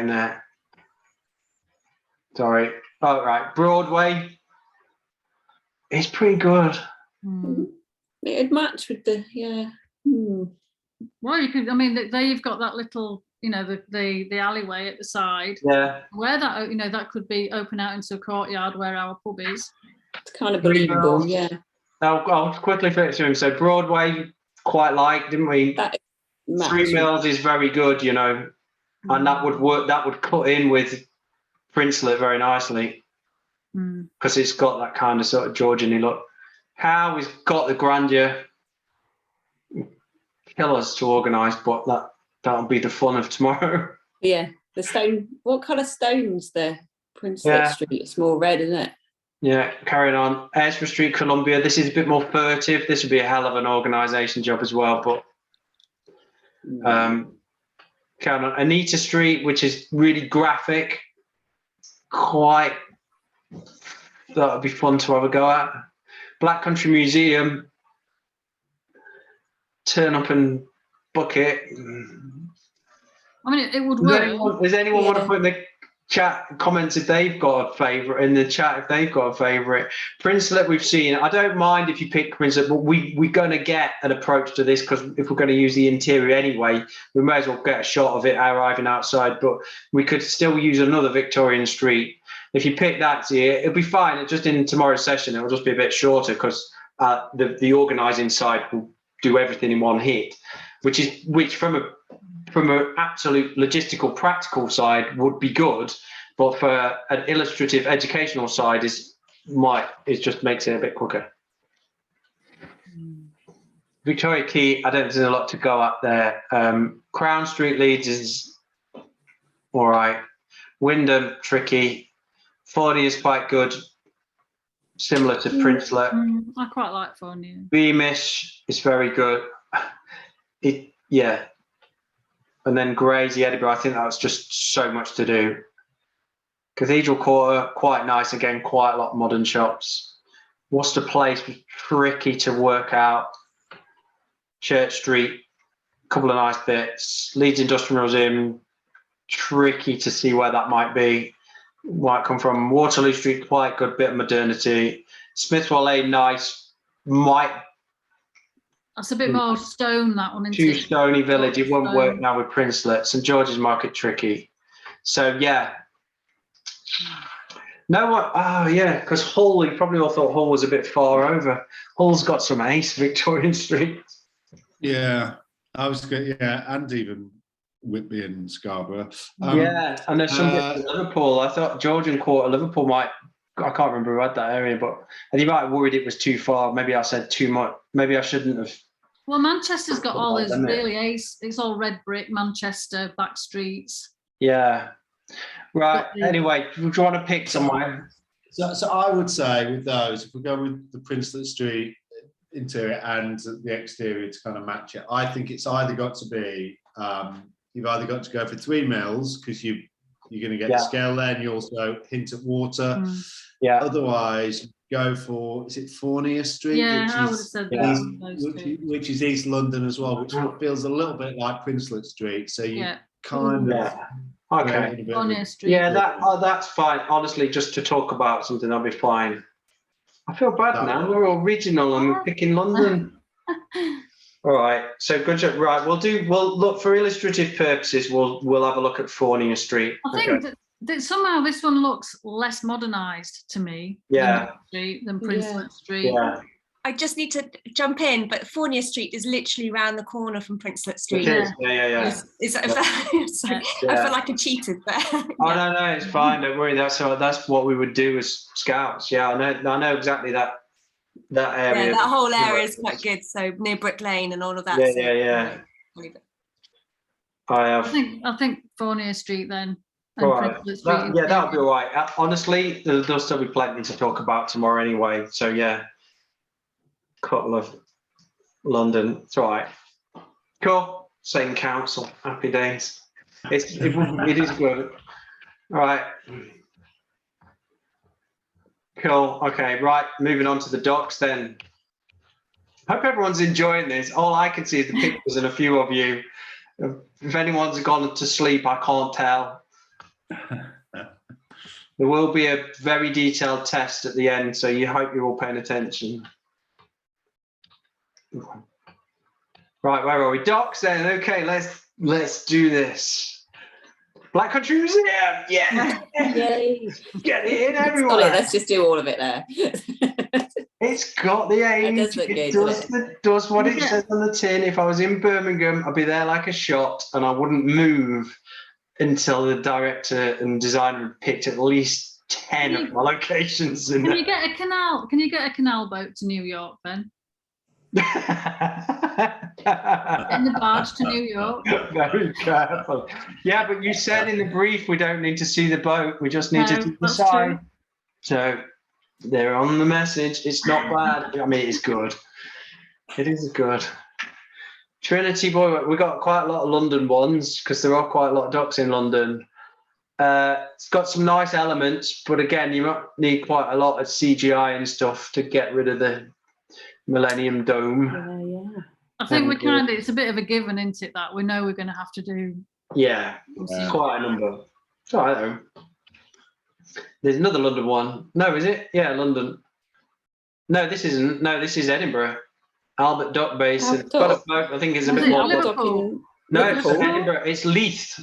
there. Sorry. All right, Broadway. It's pretty good. It'd match with the Well, you could. I mean, there you've got that little, the alleyway at the side. Yeah. Where that, that could be open out into a courtyard where our pub is. It's kind of believable, yeah. I'll quickly flick through them. So Broadway, quite like, didn't we? 3 Mills is very good, and that would work. That would cut in with Princelet very nicely because it's got that kind of sort of Georgian-y look. Howe's got the grandeur. Kill us to organise, but that'll be the fun of tomorrow. Yeah, the stone. What colour stone's the Princelet Street? It's more red, isn't it? Yeah, carrying on. Airsworth Street, Columbia. This is a bit more furtive. This would be a hell of an organisation job as well. But carrying on. Anita Street, which is really graphic. That would be fun to have a go at. Black Country Museum. Turn up and book it. I mean, it would work. Does anyone want to put in the chat comments if they've got a favourite, in the chat if they've got a favourite? Princelet we've seen. I don't mind if you pick Princelet, but we're going to get an approach to this because if we're going to use the interior anyway, we may as well get a shot of it arriving outside, but we could still use another Victorian street. If you pick that, it'll be fine. It's just in tomorrow's session, it'll just be a bit shorter because the organising side will do everything in one hit, which from an absolute logistical practical side would be good, but for an illustrative educational side it just makes it a bit quicker. Victoria Quay, I don't think there's a lot to go up there. Crown Street Leeds is all right. Wyndham tricky. Forney is quite good, similar to Princelet. I quite like Forney. Beamish is very good. And then Graysy, Edinburgh, I think that's just so much to do. Cathedral Quarter, quite nice. Again, quite a lot of modern shops. Worcester Place was tricky to work out. Church Street, a couple of nice bits. Leeds Industrial Museum, tricky to see where that might come from. Waterloo Street, quite good bit of modernity. Smithwell Lane, nice. That's a bit more stone, that one. Too stony village. It won't work now with Princelet. St George's Market, tricky. So, yeah. No one. Oh, yeah, because Hull, you probably all thought Hull was a bit far over. Hull's got some ace, Victorian Street. Yeah, I was good. Yeah, and even Whitby and Scarborough. And there's some bits in Liverpool. I thought Georgian Quarter, Liverpool might. I can't remember who had that area, but you might have worried it was too far. Maybe I said too much. Maybe I shouldn't have. Well, Manchester's got all those really ace. It's all red brick, Manchester, back streets. Yeah. Right. Anyway, do you want to pick somewhere? So I would say with those, if we go with the Princelet Street interior and the exterior to kind of match it, I think it's either got to be, you've either got to go for 3 Mills because you're going to get the scale there, and you also hint at water. Yeah. Otherwise, go for, is it Forney Street? Yeah, I would have said that. Which is East London as well, which feels a little bit like Princelet Street. So you kind of. Okay. Forney Street. Yeah, that's fine. Honestly, just to talk about something, that'll be fine. I feel bad now. We're all regional and we're picking London. All right. So good job. Right. We'll look for illustrative purposes. We'll have a look at Forney Street. I think that somehow this one looks less modernised to me. Yeah. Than Princelet Street. Yeah. I just need to jump in, but Fournier Street is literally round the corner from Princelet Street. Yeah. Sorry, I felt like I cheated there. Oh no, it's fine. Don't worry. That's what we would do as scouts. Yeah, I know exactly that area. Yeah, that whole area is quite good. So near Brick Lane and all of that. Yeah. I think Fournier Street then. All right. That'll be all right. Honestly, there'll still be plenty to talk about tomorrow anyway. So yeah. Couple of London. It's all right. Cool. Same council. Happy days. It is good. All right. Cool. Okay. Right. Moving on to the docs then. Hope everyone's enjoying this. All I can see is the pictures and a few of you. If anyone's gone to sleep, I can't tell. There will be a very detailed test at the end, so you hope you're all paying attention. Right, where are we? Docs then. Okay, let's do this. Black Country Museum, yeah. Yay. Get it in Got everywhere. it. Let's just do all of it there. It's got the age. does look It good, does what it Yeah. says on the tin. If I was in Birmingham, I'd be there like a shot, and I wouldn't move until the director and designer had picked at least 10 of my locations. Can you get a canal? Can you get a canal boat to New York then? In the barge to New York. Very careful. Yeah, but you said in the brief we don't need to see the boat. We just need No, to see the that's side. true. So they're on the message. It's not bad. I mean, it's good. It is good. Trinity Boy, we got quite a lot of London ones because there are quite a lot of docks in London. It's got some nice elements, but again, you might need quite a lot of CGI and stuff to get rid of the Millennium Dome. Yeah. I think we kind of, it's a bit of a given, isn't it, that we know we're going to have to do. Yeah, Yeah. quite a number. It's all right though. There's another London one. No, is it? Yeah, London. No, this isn't. No, this is Edinburgh. Albert Dock Base. It's got a boat. I think it's a Was bit it more. Liverpool? No, it's Liverpool? Edinburgh. It's Leith.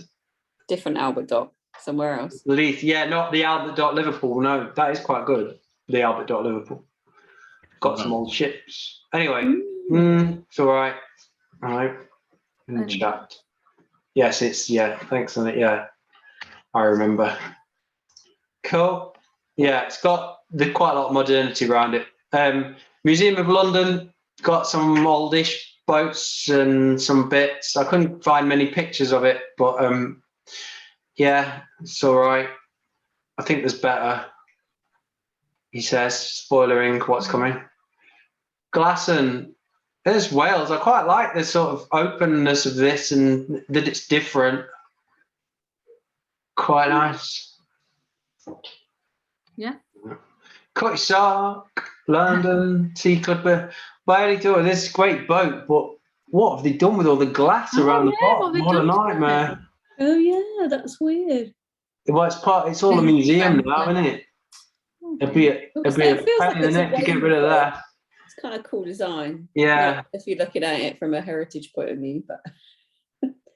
Different Albert Dock somewhere else. Leith. Yeah, not the Albert Dock Liverpool. No, that is quite good. The Albert Dock Liverpool. Got some old ships. Anyway, it's all right. All right. In the chat. Yes, it's, yeah, thanks on it. Yeah, I remember. Cool. Yeah, it's got quite a lot of modernity around it. Museum of London got some oldish boats and some bits. I couldn't find many pictures of it, but yeah, it's all right. I think there's better. He says, spoiling what's coming. Glasson. There's Wales. I quite like the sort of openness of this and that it's different. Quite nice. Yeah. Cutty Sark, London, Sea Clipper. Bailey thought this is a great boat, but what have they done with all the glass around the bottom? What a nightmare. Oh yeah, that's weird. Well, it's all a museum now, isn't it? It'd be a pain in the neck to get rid of that. It's kind of cool design. Yeah. If you're looking at it from a heritage point of view, but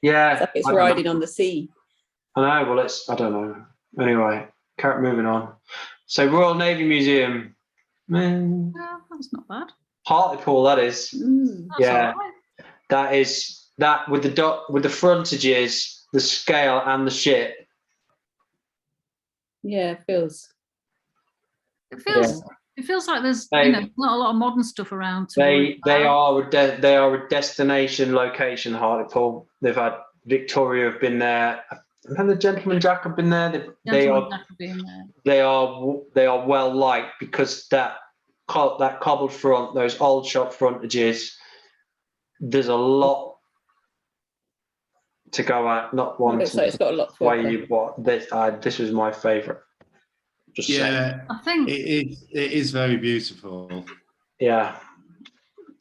yeah, it's like it's riding on the sea. I know. Well, I don't know. Anyway, moving on. So Royal Navy Museum. Man. Yeah, that's not bad. Hartlepool, that is. That's Yeah, all right. that is that with the frontages, the scale, and the ship. Yeah, it feels. It feels like there's not a lot of modern stuff around. They are a destination location. Hartlepool. They've had Victoria have been there, and the Gentleman Jack have been there. They are well liked because that cobbled front, those old shop frontages. There's a lot to go at. Not one. Looks like it's got a lot to this was my favourite. Just saying. I think it is very beautiful. Yeah.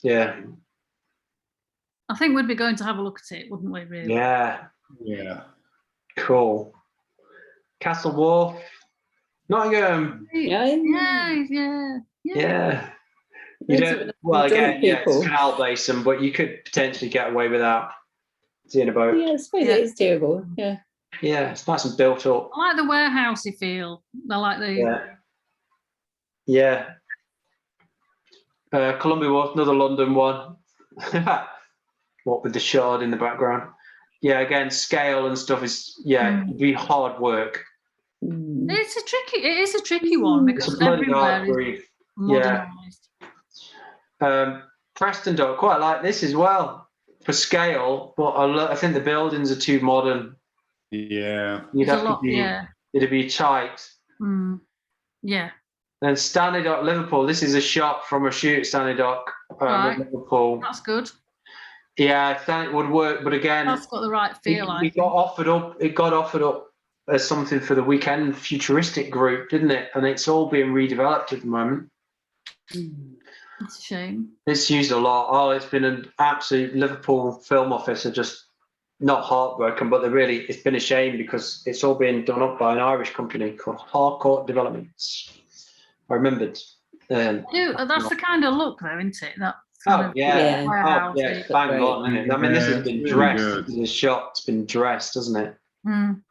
I think we'd be going to have a look at it, wouldn't we? Really? Yeah. Cool. Castle Wharf, Nottingham. Yeah. You don't. Well, again, it's canal basin, but you could potentially get away without seeing a boat. Yeah, I suppose it is doable. Yeah. Yeah, it's nice and built up. I like the warehousey feel. I like the. Yeah. Columbia Wharf, another London one. What with the shard in the background? Yeah, again, scale and stuff is it'd be hard work. It is a tricky one because everywhere is modernised. Preston Dock, quite like this as well for scale, but I think the buildings are too modern. Yeah, it'd be tight. Yeah. And Stanley Dock, Liverpool. This is a shot from a shoot at Stanley Dock, Liverpool. That's good. Yeah, I think it would work, but again, that's got the right feel. It got offered up as something for the Weekend Futuristic group, didn't it? And it's all being redeveloped at the moment. That's a shame. It's used a lot. Oh, it's been an absolute Liverpool film office are just not heartbroken, but it's been a shame because it's all being done up by an Irish company called Harcourt Developments. I remembered. That's the kind of look, though, isn't it? That it's bang on, isn't it? I mean, this has been dressed. Really The shot's been dressed, hasn't it? Mm.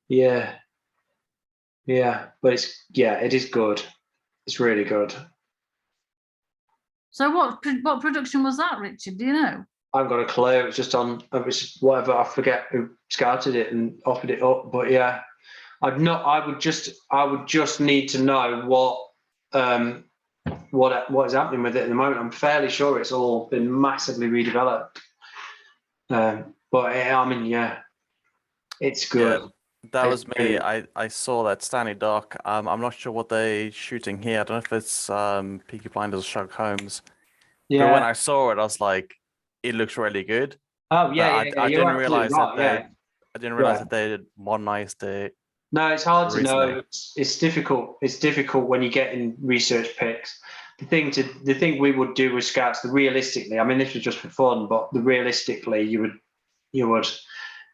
Yeah, but it is good. It's really good. So what production was that, Richard? Do you know? I haven't got a clue. It was just on. It was whatever. I forget who scouted it and offered it up. But yeah, I would just need to know what is happening with it at the moment. I'm fairly sure it's all been massively redeveloped. It's good. Yeah, that was me. I saw that Stanley Doc. I'm not sure what they're shooting here. I don't know if it's Peaky Blinders or Sherlock Holmes. Yeah. But when I saw it, I was like, it looks really good. Oh yeah, I didn't realize that they had modernized it. No, it's hard to recently. know. It's difficult. It's difficult when you get in research picks. The thing we would do with scouts, realistically, I mean, this was just for fun, but realistically, you would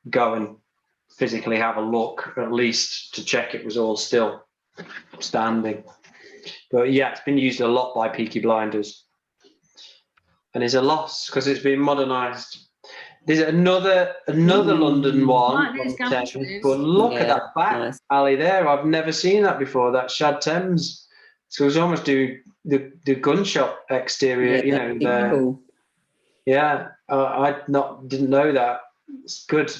go and physically have a look at least to check it was all still standing. But yeah, it's been used a lot by Peaky Blinders, and it's a loss because it's been modernised. There's another London one, but look at that back alley there. I've never seen that before. That Shad Thames. So it was almost doing the gun shop exterior. Cool. I didn't know that. It's good.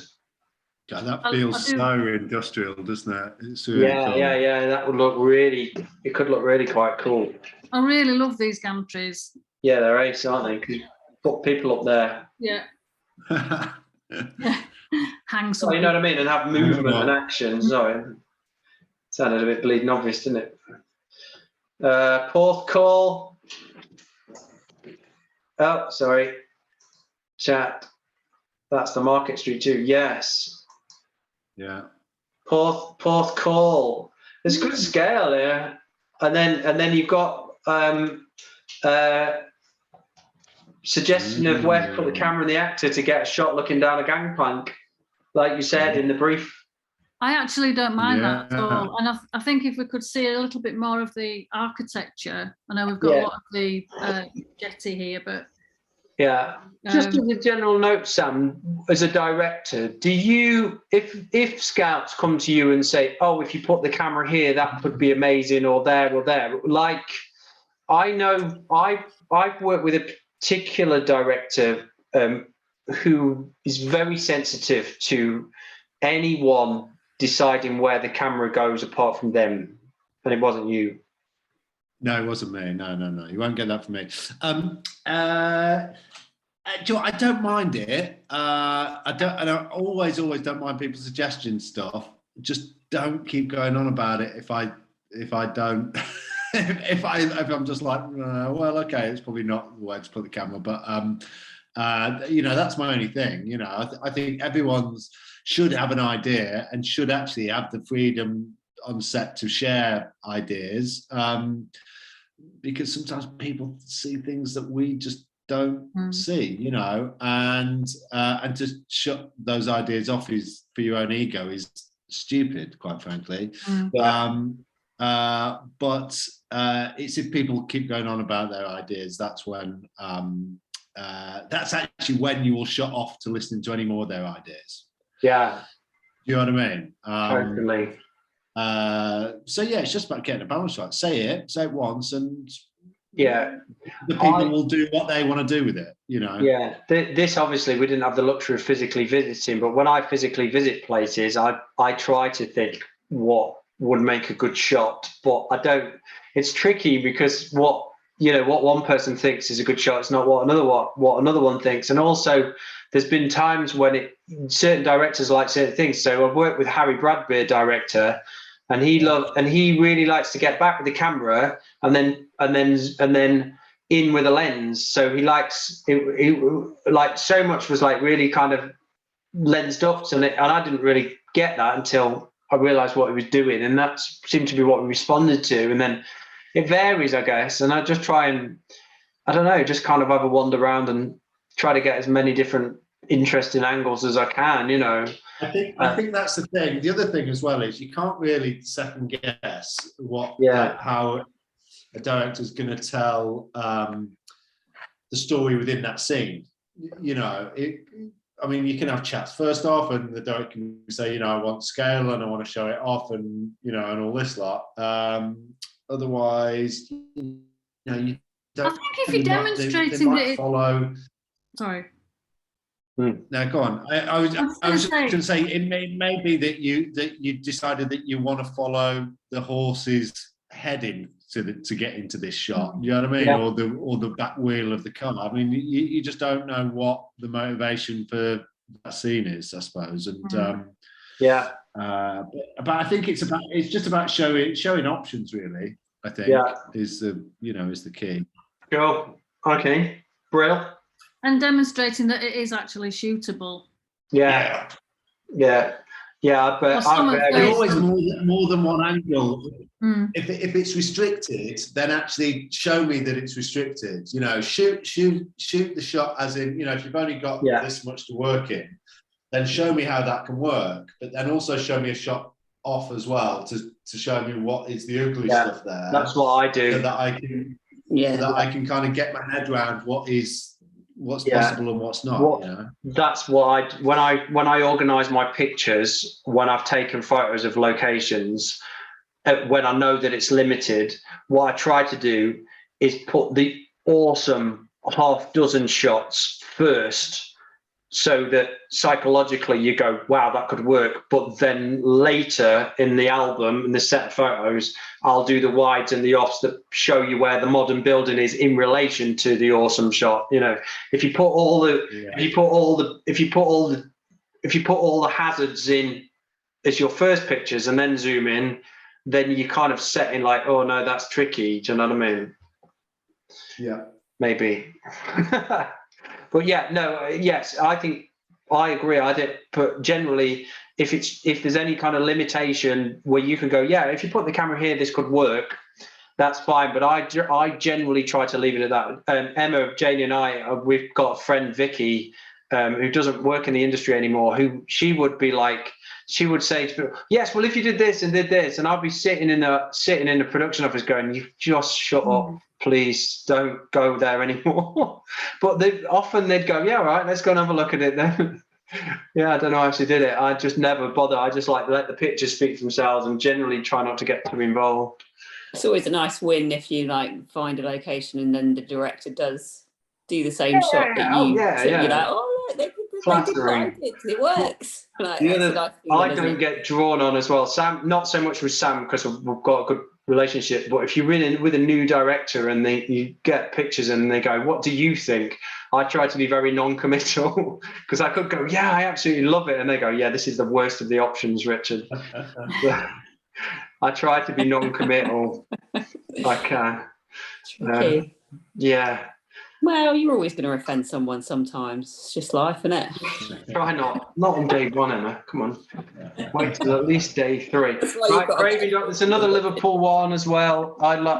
God, that feels so industrial, doesn't it? It's really cool. That would look really. It could look really quite cool. I really love these gantries. Yeah, they're ace, aren't they? Because you put people up there. Yeah. Hang some. You know what I mean, and have movement and action. Sorry, sounded a bit bleeding obvious, didn't it? Porthcawl. Oh, sorry. Chat. That's the Market Street too. Yes. Yeah. Porthcawl. There's good scale there, and then you've got suggestion of where to put the camera and the actor to get a shot looking down a gangplank, like you said in the brief. I actually don't mind that at all, and I think if we could see a little bit more of the architecture. I know we've got a lot of the jetty here, but just as a general note, Sam, as a director, do you, if scouts come to you and say, "Oh, if you put the camera here, that could be amazing," or there, like I know I've worked with a particular director who is very sensitive to anyone deciding where the camera goes apart from them, and it wasn't you. No, it wasn't me. No. You won't get that from me. I don't mind it. I always don't mind people's suggestion stuff. Just don't keep going on about it if I don't. if I'm just like, well, okay, it's probably not the way to put the camera, but that's my only thing. I think everyone should have an idea and should actually have the freedom on set to share ideas, because sometimes people see things that we just don't see, and to shut those ideas off for your own ego is stupid, quite frankly. But it's if people keep going on about their ideas, that's when that's actually when you will shut off to listening to any more of their ideas. Yeah. Do you know what I mean? Totally. So it's just about getting a balance right. Say it once, and the people will do what they want to do with it. Yeah. This obviously we didn't have the luxury of physically visiting, but when I physically visit places, I try to think what would make a good shot, but I don't. It's tricky because what one person thinks is a good shot, it's not what another one thinks, and also there's been times when certain directors like certain things. So I've worked with Harry Bradbury, director, and he really likes to get back with the camera and then in with a lens. So he likes it like so much was like really kind of lensed up, and I didn't really get that until I realized what he was doing, and that seemed to be what we responded to. And then it varies, I guess, and I just try and, I don't know, just kind of have a wander around and try to get as many different interesting angles as I can, you know. I think that's the thing. The other thing as well is you can't really second guess how a director's going to tell the story within that scene. You know, I mean, you can have chats first off, and the director can say, you know, I want scale and I want to show it off, and you know, and all this lot. Otherwise, you know, you don't. I think if you're demonstrating they might follow. Sorry. Now, go on. I was just going to say it may be that you decided that you want to follow the horse's heading to get into this shot. You know what I mean? Yeah. Or the back wheel of the car. I mean, you just don't know what the motivation for that scene is, I suppose. And but I think it's just about showing options, really. I think is the key. Cool. Okay. Brill. And demonstrating that it is actually shootable. Yeah. But always more than one angle. If it's restricted, then actually show me that it's restricted. You know, shoot the shot as in, you know, if you've only got this much to work in, then show me how that can work. But then also show me a shot off as well to show me what is the ugly stuff there. That's what I do. So that I can kind of get my head around what's possible and what's not. You know? That's what when I organise my pictures, when I've taken photos of locations, when I know that it's limited, what I try to do is put the awesome half dozen shots first, so that psychologically you go, wow, that could work. But then later in the album, in the set of photos, I'll do the wides and the offs that show you where the modern building is in relation to the awesome shot. You know, if you put all the hazards in as your first pictures and then zoom in, then you kind of set in like, oh no, that's tricky. Do you know what I mean? Yeah. Maybe. But yes, I think I agree. But generally, if there's any kind of limitation where you can go, if you put the camera here, this could work, that's fine. But I generally try to leave it at that. Emma, Janie, and we've got a friend, Vicky, who doesn't work in the industry anymore. She would say to people, yes, well, if you did this and did this, and I'd be sitting in the production office going, you just shut up. Please don't go there anymore. But they'd go, yeah, all right, let's go and have a look at it then. I don't know how she did it. I just never bother. I just like let the pictures speak for themselves and generally try not to get too involved. It's always a nice win if you like find a location and then the director does do the same shot that you. You're like, oh, look, they did it works. Like, I don't get drawn on as well. Sam, not so much with Sam because we've got a good relationship, but if you're in with a new director and you get pictures and they go, what do you think? I try to be very non-committal because I could go, I absolutely love it, and they go, this is the worst of the options, Richard. I try to be non-committal. I can. Well, you're always going to offend someone sometimes. It's just life, isn't it? Try not on day one, Emma. Come on. Wait till at least day 3. Right, Gravy, there's another Liverpool one as well.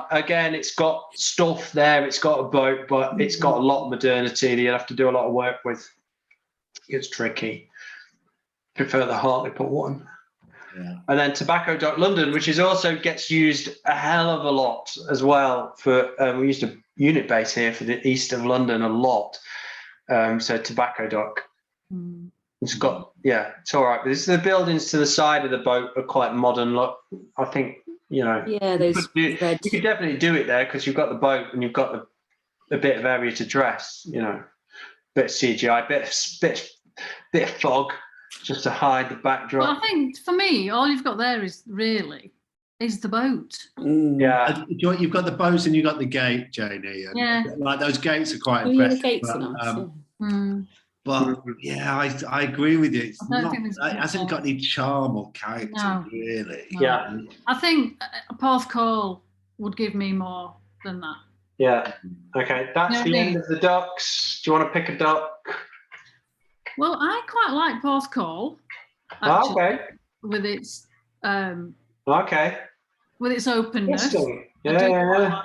Again, it's got stuff there. It's got a boat, but it's got a lot of modernity that you have to do a lot of work with. It's tricky. Prefer the Hartlepool one. Yeah. And then Tobacco Dock London, which is also gets used a hell of a lot as well for we used a unit base here for the east of London a lot. So Tobacco Dock. It's got it's all right. But the buildings to the side of the boat are quite modern look. I think you could definitely do it there because you've got the boat and you've got a bit of area to dress. You know, bit of CGI, bit of fog. Just to hide the backdrop. Well, I think for me, all you've got there is the boat. Yeah, you've got the boat and you've got the gate, Janie. And like those gates are quite impressive. The gates are nice. But I agree with you. It hasn't got any charm or character, really. No. Yeah, I think a Porth Call would give me more than that. Yeah. Okay, that's the end of the ducks. Do you want to pick a duck? Well, I quite like Porth Call. Actually, with its with its openness. Yeah.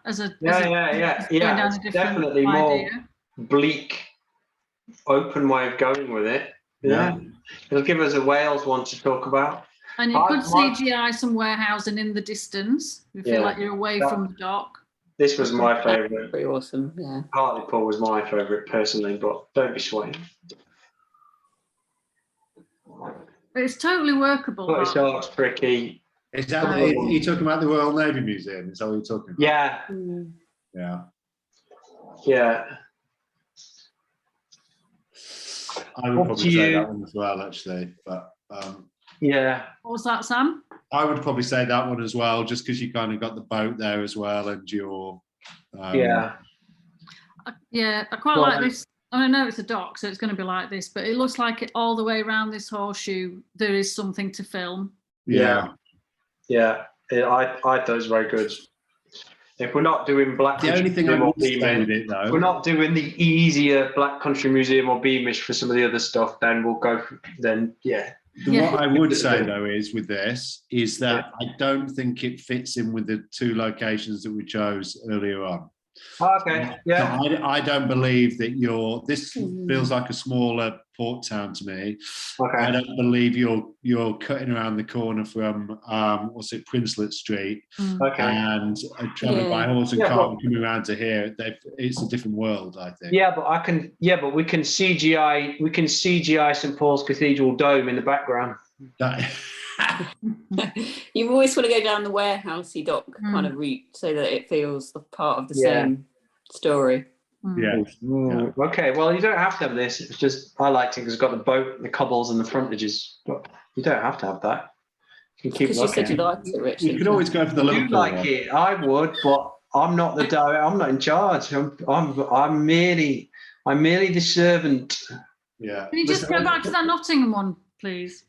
As a It's definitely more bleak open way of going with it. Yeah. It'll give us a Wales one to talk about. And you could CGI some warehousing in the distance. You feel like you're away from the dock. This was my favourite. Pretty awesome, yeah. Hartlepool was my favourite personally, but don't be swayed. It's totally workable. Scottish Art's tricky. Is that, are you talking about the Royal Navy Museum? Is that what you're talking about? Yeah. Yeah. Yeah. I would probably say that one as well, actually. But yeah. What was that, Sam? I would probably say that one as well, just because you kind of got the boat there as well, and your yeah. Yeah, I quite like this. I know it's a dock, so it's going to be like this, but it looks like all the way around this horseshoe there is something to film. Yeah. Yeah. I thought it was very good. If we're not doing Black the only thing I would say with it, though, we're not doing the easier Black Country Museum or Beamish for some of the other stuff, then we'll go. What I would say though is with this is that I don't think it fits in with the two locations that we chose earlier on. Okay. Yeah. So I don't believe that this feels like a smaller port town to me. Okay. I don't believe you're cutting around the corner from Princelet Street. Okay. And traveling by horse and cart and coming around to here. It's a different world, I think. Yeah, but we can CGI St Paul's Cathedral dome in the background. You always want to go down the warehousey dock kind of route so that it feels a part of the same story. Yeah. Okay, well, you don't have to have this. It's just I liked it because it's got the boat, the cobbles, and the frontages. But you don't have to have that. You can keep because you said you liked it, Rich. You could always go for the Liverpool. You like it? I would, but I'm not the I'm not in charge. I'm merely the servant. Yeah. Can you just go back to that Nottingham one, please?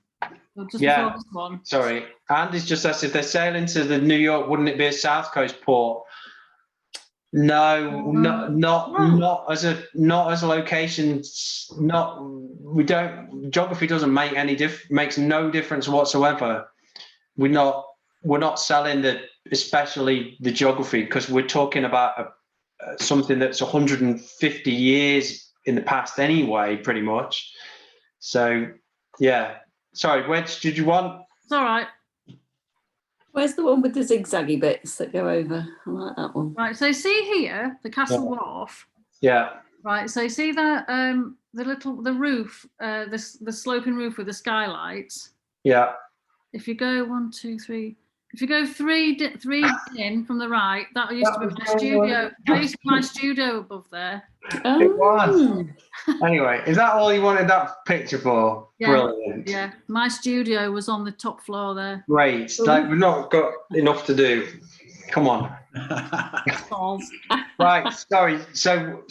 Just before this one. Sorry. Andy's just asked if they're sailing to the New York, wouldn't it be a South Coast port? No, not as a location. Geography doesn't make makes no difference whatsoever. We're not selling especially the geography, because we're talking about something that's 150 years in the past anyway, pretty much. So yeah. Sorry, which did you want? It's all right. Where's the one with the zigzaggy bits that go over? I like that one. Right, so see here, the Castle Wharf. Yeah. Right, so you see that the roof, the sloping roof with the skylights. Yeah. If you go 1, 2, 3, if you go three in from the right, that used to be my studio. That used to be my studio above there. It was. Anyway, is that all you wanted that picture for? Yeah. Brilliant. Yeah, my studio was on the top floor there. Great. Like, we've not got enough to do. Come on. Right. Sorry. So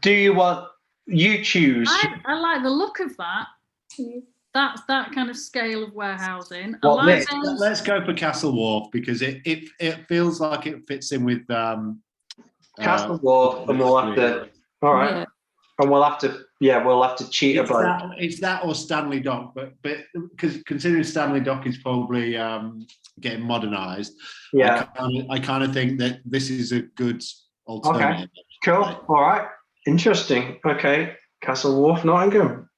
do you want? You choose. I like the look of that. That's that kind of scale of warehousing. Let's go for Castle Wharf, because it feels like it fits in with Castle Wharf, and we'll have to. All right. Yeah. And we'll have to cheat about it. It's that or Stanley Dock, but because considering Stanley Dock is probably getting modernised, yeah, I kind of think that this is a good alternative. Okay, cool. All right, interesting. Okay, Castle Wharf, Nottingham.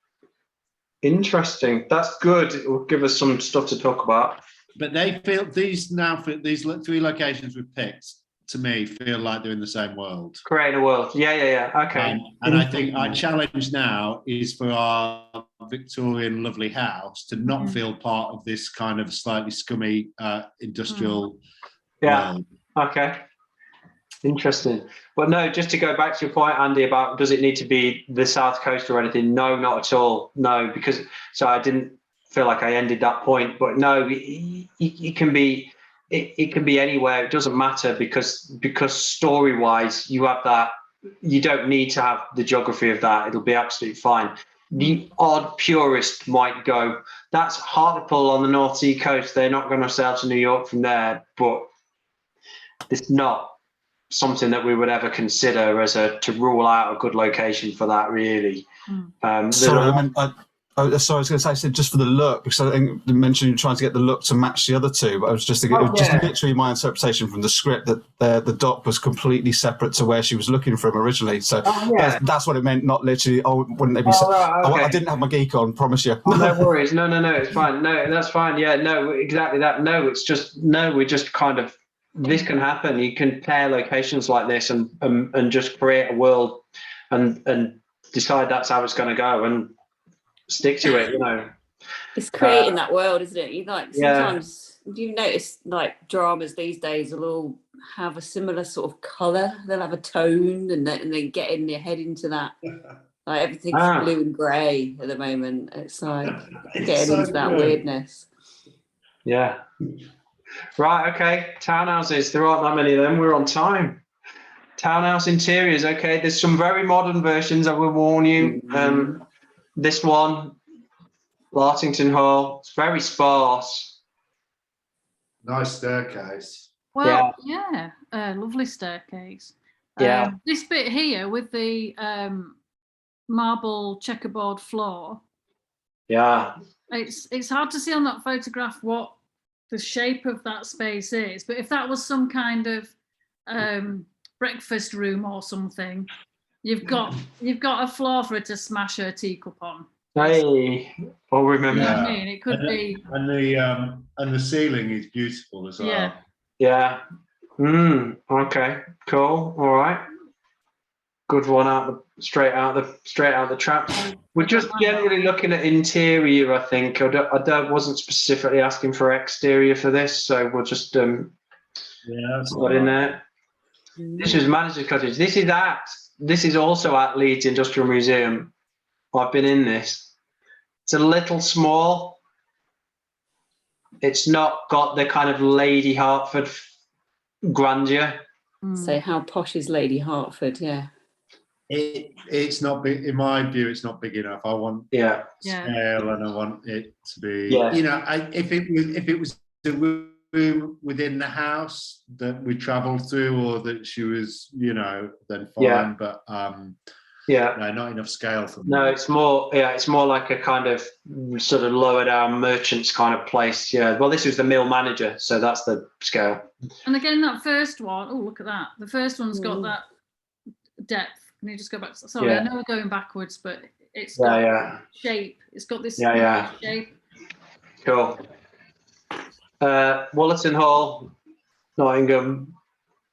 Interesting. That's good. It will give us some stuff to talk about. But these 3 locations we've picked, to me, feel like they're in the same world. Create a world. Yeah. Okay. And I think our challenge now is for our Victorian lovely house to not feel part of this kind of slightly scummy industrial world. Okay. Interesting. But no, just to go back to your point, Andy, about does it need to be the South Coast or anything? No, not at all. No, because so I didn't feel like I ended that point. But no, it can be. It can be anywhere. It doesn't matter because story-wise, you have that. You don't need to have the geography of that. It'll be absolutely fine. The odd purist might go, that's Hartlepool on the North Sea coast. They're not going to sail to New York from there. But it's not something that we would ever consider as to rule out a good location for that, really. Sorry, Oh, sorry, I was going to say, I said just for the look, because I think you mentioned you're trying to get the look to match the other two. But I was just thinking, it was just literally my interpretation from the script that the dock was completely separate to where she was looking from originally. So that's what it meant, not literally. Oh, wouldn't they be? Right, okay. I didn't have my geek on, promise you. Oh, no worries. No, it's fine. No, that's fine. Yeah, no, exactly that. No, it's just we're just kind of, this can happen. You can pair locations like this and just create a world and decide that's how it's going to go and stick to it, It's creating that world, isn't it? You like sometimes you notice like dramas these days will all have a similar sort of colour. They'll have a tone and then get in your head into that. Like everything's blue and grey at the moment. It's like getting into that weirdness. Yeah. Right, okay. Townhouses, there aren't that many of them. We're on time. Townhouse interiors, okay. There's some very modern versions, I will warn you. This one, Lartington Hall, it's very sparse. Nice staircase. Well, lovely staircase. This bit here with the marble checkerboard floor. Yeah. It's hard to see on that photograph what the shape of that space is, but if that was some kind of breakfast room or something, you've got a floor for her to smash her teacup on. Hey, I'll remember. You know what I mean? It could be. And the ceiling is beautiful as well. Yeah. Okay. Cool. All right. Good one straight out the trap. We're just generally looking at interior. I think I wasn't specifically asking for exterior for this, so we'll just put in there. This is Manager's Cottage. This is also at Leeds Industrial Museum. I've been in this. It's a little small. It's not got the kind of Lady Hertford grandeur. So how posh is Lady Hertford? Yeah. It's not big, in my view. It's not big enough. I want scale, and I want it to be. If it was the room within the house that we travelled through, or that she was, then fine. But no, not enough scale for me. No, it's more like a kind of sort of lower down merchants kind of place. Yeah. Well, this was the mill manager, so that's the scale. And again, that first one, oh, look at that. The first one's got that depth. Can you just go back? Sorry, I know we're going backwards, but it's got shape. It's got this shape. Cool. Wollerton Hall, Nottingham,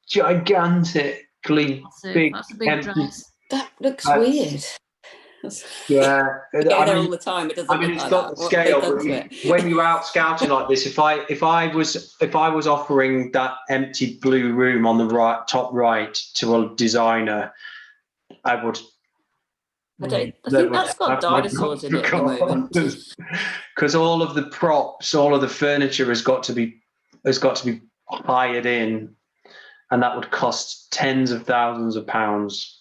gigantically big. That's a big dress. That looks weird. Yeah, I go there all the time. It doesn't. It's got the scale. But when you're out scouting like this, if I was offering that empty blue room on the top right to a designer, I would. I think that's got dinosaurs in it at the moment. Because all of the props, all of the furniture has got to be hired in, and that would cost tens of thousands of pounds.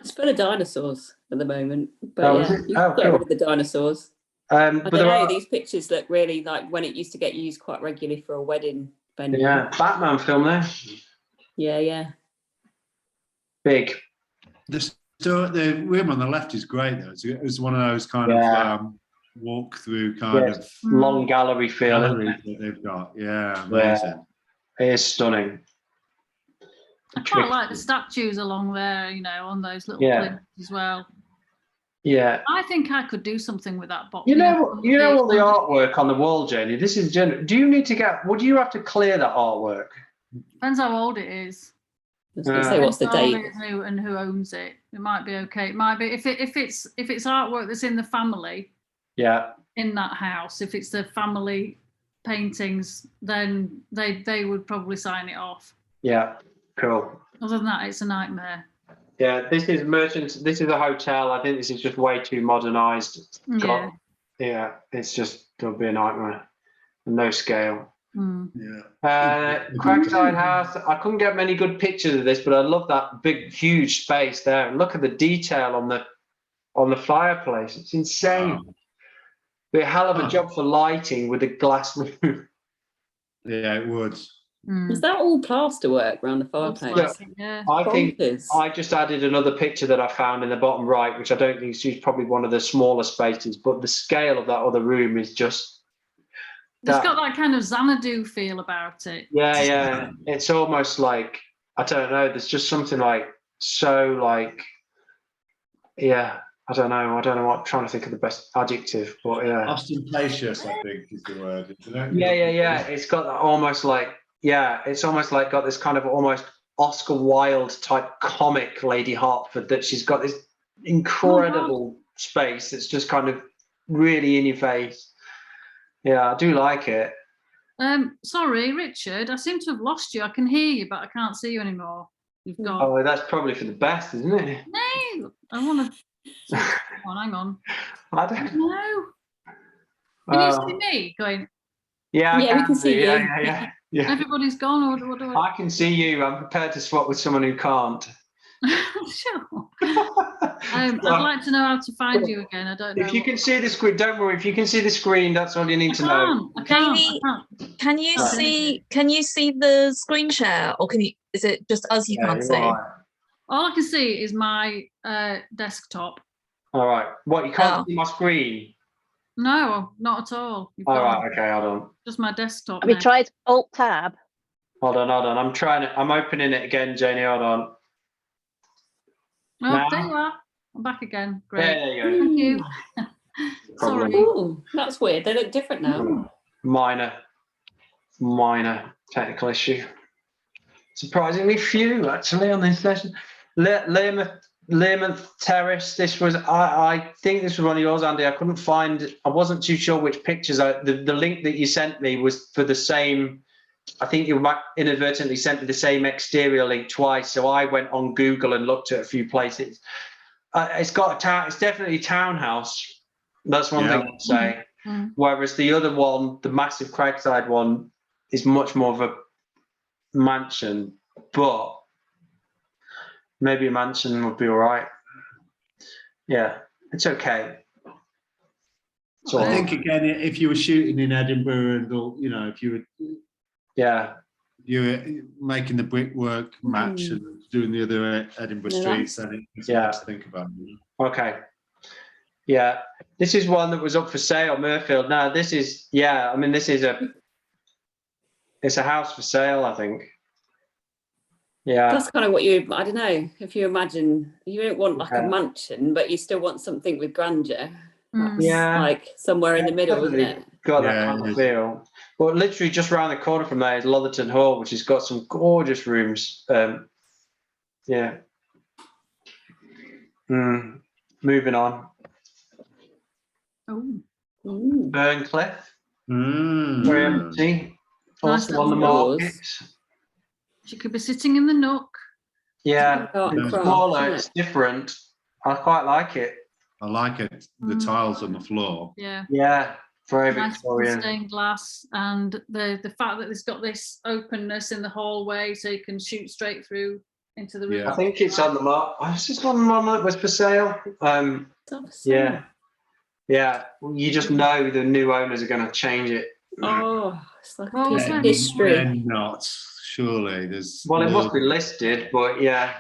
It's full of dinosaurs at the moment, but you can get rid of the dinosaurs. I don't know. These pictures look really like when it used to get used quite regularly for a wedding venue. Yeah, Batman film there. Yeah. Big. The room on the left is great though. It was one of those kind of walk through kind of long gallery feel that they've got. Yeah, amazing. It is stunning. I quite like the statues along there, on those little plinths as well. Yeah. I think I could do something with that box. You know all the artwork on the wall, Jenny. This is do you need to would you have to clear that artwork? Depends how old it is. I was going to say, what's the date? And who owns it. It might be okay. It might be if it's artwork that's in the family. Yeah. In that house, if it's the family paintings, then they would probably sign it off. Yeah. Cool. Other than that, it's a nightmare. Yeah, this is merchants. This is a hotel. I think this is just way too modernised. Yeah, it's just it'll be a nightmare. No scale. Cragside House. I couldn't get many good pictures of this, but I love that big, huge space there. And look at the detail on the fireplace. It's insane. Be a hell of a job for lighting with a glass roof. Yeah, it would. Is that all plasterwork around the fireplace? Yeah. I think Bonkers. I just added another picture that I found in the bottom right, which I don't think is probably one of the smaller spaces, but the scale of that other room is just. It's got that kind of Xanadu feel about it. Yeah. It's almost like, I don't know, there's just something like, so like, yeah, I don't know what, I'm trying to think of the best adjective, but yeah. Ostentatious, I think, is the word, isn't it? Yeah. It's got that almost like, it's almost like got this kind of almost Oscar Wilde type comic Lady Hertford, that she's got this incredible space that's just kind of really in your face. Yeah, I do like it. Sorry, Richard, I seem to have lost you. I can hear you, but I can't see you anymore. You've gone. Oh, that's probably for the best, isn't it? No, I want to. Hang on. I don't know. Can you see me going? Yeah, we can see you. Yeah. Everybody's gone, or what do I can see you. I'm prepared to swap with someone who can't. Sure. I'd like to know how to find you again. I don't know. If you can see the screen, don't worry. If you can see the screen, that's all you need to know. I can't. Can you see the screen share, or is it just us you can't see? Right. All I can see is my desktop. All right. What, you can't see my screen? No, not at all. All right. Okay, hold on. Just my desktop. Have you tried Alt Tab? Hold on. I'm opening it again, Janie. Hold on. Oh, now? There you are. I'm back again. Great. There you go. Thank you. Sorry. Ooh, that's weird. They look different now. Minor technical issue. Surprisingly few, actually, on this session. Learmonth Terrace. This was, I think this was one of yours, Andy. I couldn't find, I wasn't too sure which pictures. The link that you sent me was for the same. I think you inadvertently sent me the same exterior link twice, so I went on Google and looked at a few places. It's definitely a townhouse. That's one thing I'd say. Whereas the other one, the massive Craigside one, is much more of a mansion, but maybe a mansion would be all right. Yeah, it's okay. So I think again, if you were shooting in Edinburgh and all, if you were. Yeah. You were making the brickwork match and doing the other Edinburgh streets, then it's nice to think about. Okay. Yeah. This is one that was up for sale, Murfield. Now this is, it's a house for sale, I think. Yeah. That's kind of what I don't know, if you imagine, you don't want like a mansion, but you still want something with grandeur. That's like somewhere in the middle, isn't it? Got that kind of feel. But literally just around the corner from there is Lotherton Hall, which has got some gorgeous rooms. Yeah. Moving on. Burncliffe. Very empty. Also on the market. She could be sitting in the nook. Yeah, it's smaller, it's different. I quite like it. I like it. The tiles on the floor. Yeah. Yeah, very nice Victorian. Stained glass, and the fact that it's got this openness in the hallway, so you can shoot straight through into the room. I think it's on the mark. Is this one that was for sale? Yeah. You just know the new owners are going to change it. Oh, it's like a piece of history. They're not. Surely there's. Well, it must be listed, but yeah.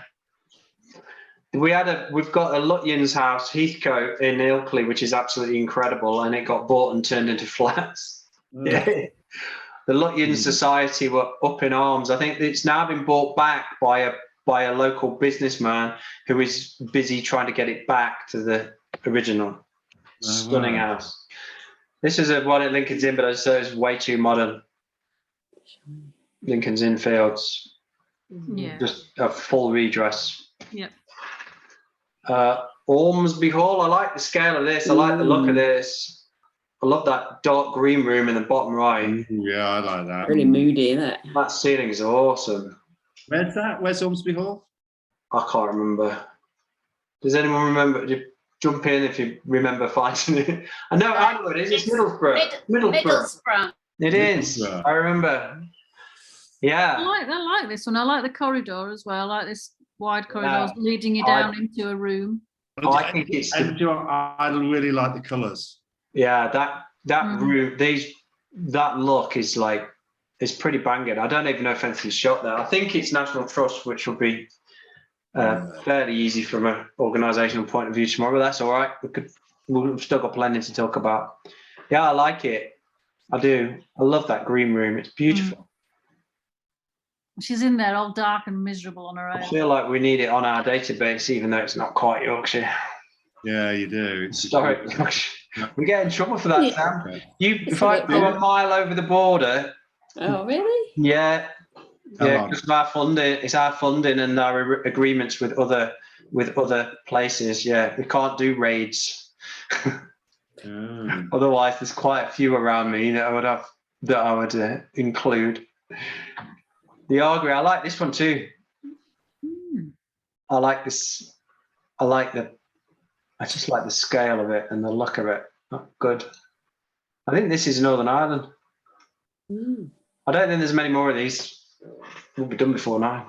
We've got a Lutyens house, Heathcote in Ilkley, which is absolutely incredible, and it got bought and turned into flats. Yeah. The Lutyens Society were up in arms. I think it's now been bought back by a local businessman who is busy trying to get it back to the original. Stunning house. This is one at Lincoln's Inn, but I say it's way too modern. Lincoln's Inn Fields. Yeah. Just a full redress. Yeah. Ormsby Hall. I like the scale of this. I like the look of this. I love that dark green room in the bottom right. Yeah, I like that. Really moody, isn't it? That ceiling is awesome. Where's that? Where's Ormsby Hall? I can't remember. Does anyone remember? Jump in if you remember finding it. I know it is. It's Middlesbrough. Middlesbrough. It is. I remember. Yeah. I like this one. I like the corridor as well. I like this wide corridors leading you down into a room. I think it's. I really like the colours. Yeah, that room. That look is like is pretty banging. I don't even know if anything's shot there. I think it's National Trust, which will be fairly easy from an organisational point of view tomorrow. But that's all right. We've still got plenty to talk about. Yeah, I like it. I do. I love that green room. It's beautiful. She's in there all dark and miserable on her own. I feel like we need it on our database, even though it's not quite Yorkshire. Yeah, you do. Historic Yorkshire. We get in trouble for that, Sam. If I go a mile over the border. Oh, really? Yeah. Yeah, because of our funding. It's our funding and our agreements with other places. Yeah, we can't do raids. Otherwise, there's quite a few around me that I would include. The Argery, I like this one too. I like this. I just like the scale of it and the look of it. Oh, good. I think this is Northern Ireland. I don't think there's many more of these. We'll be done before now.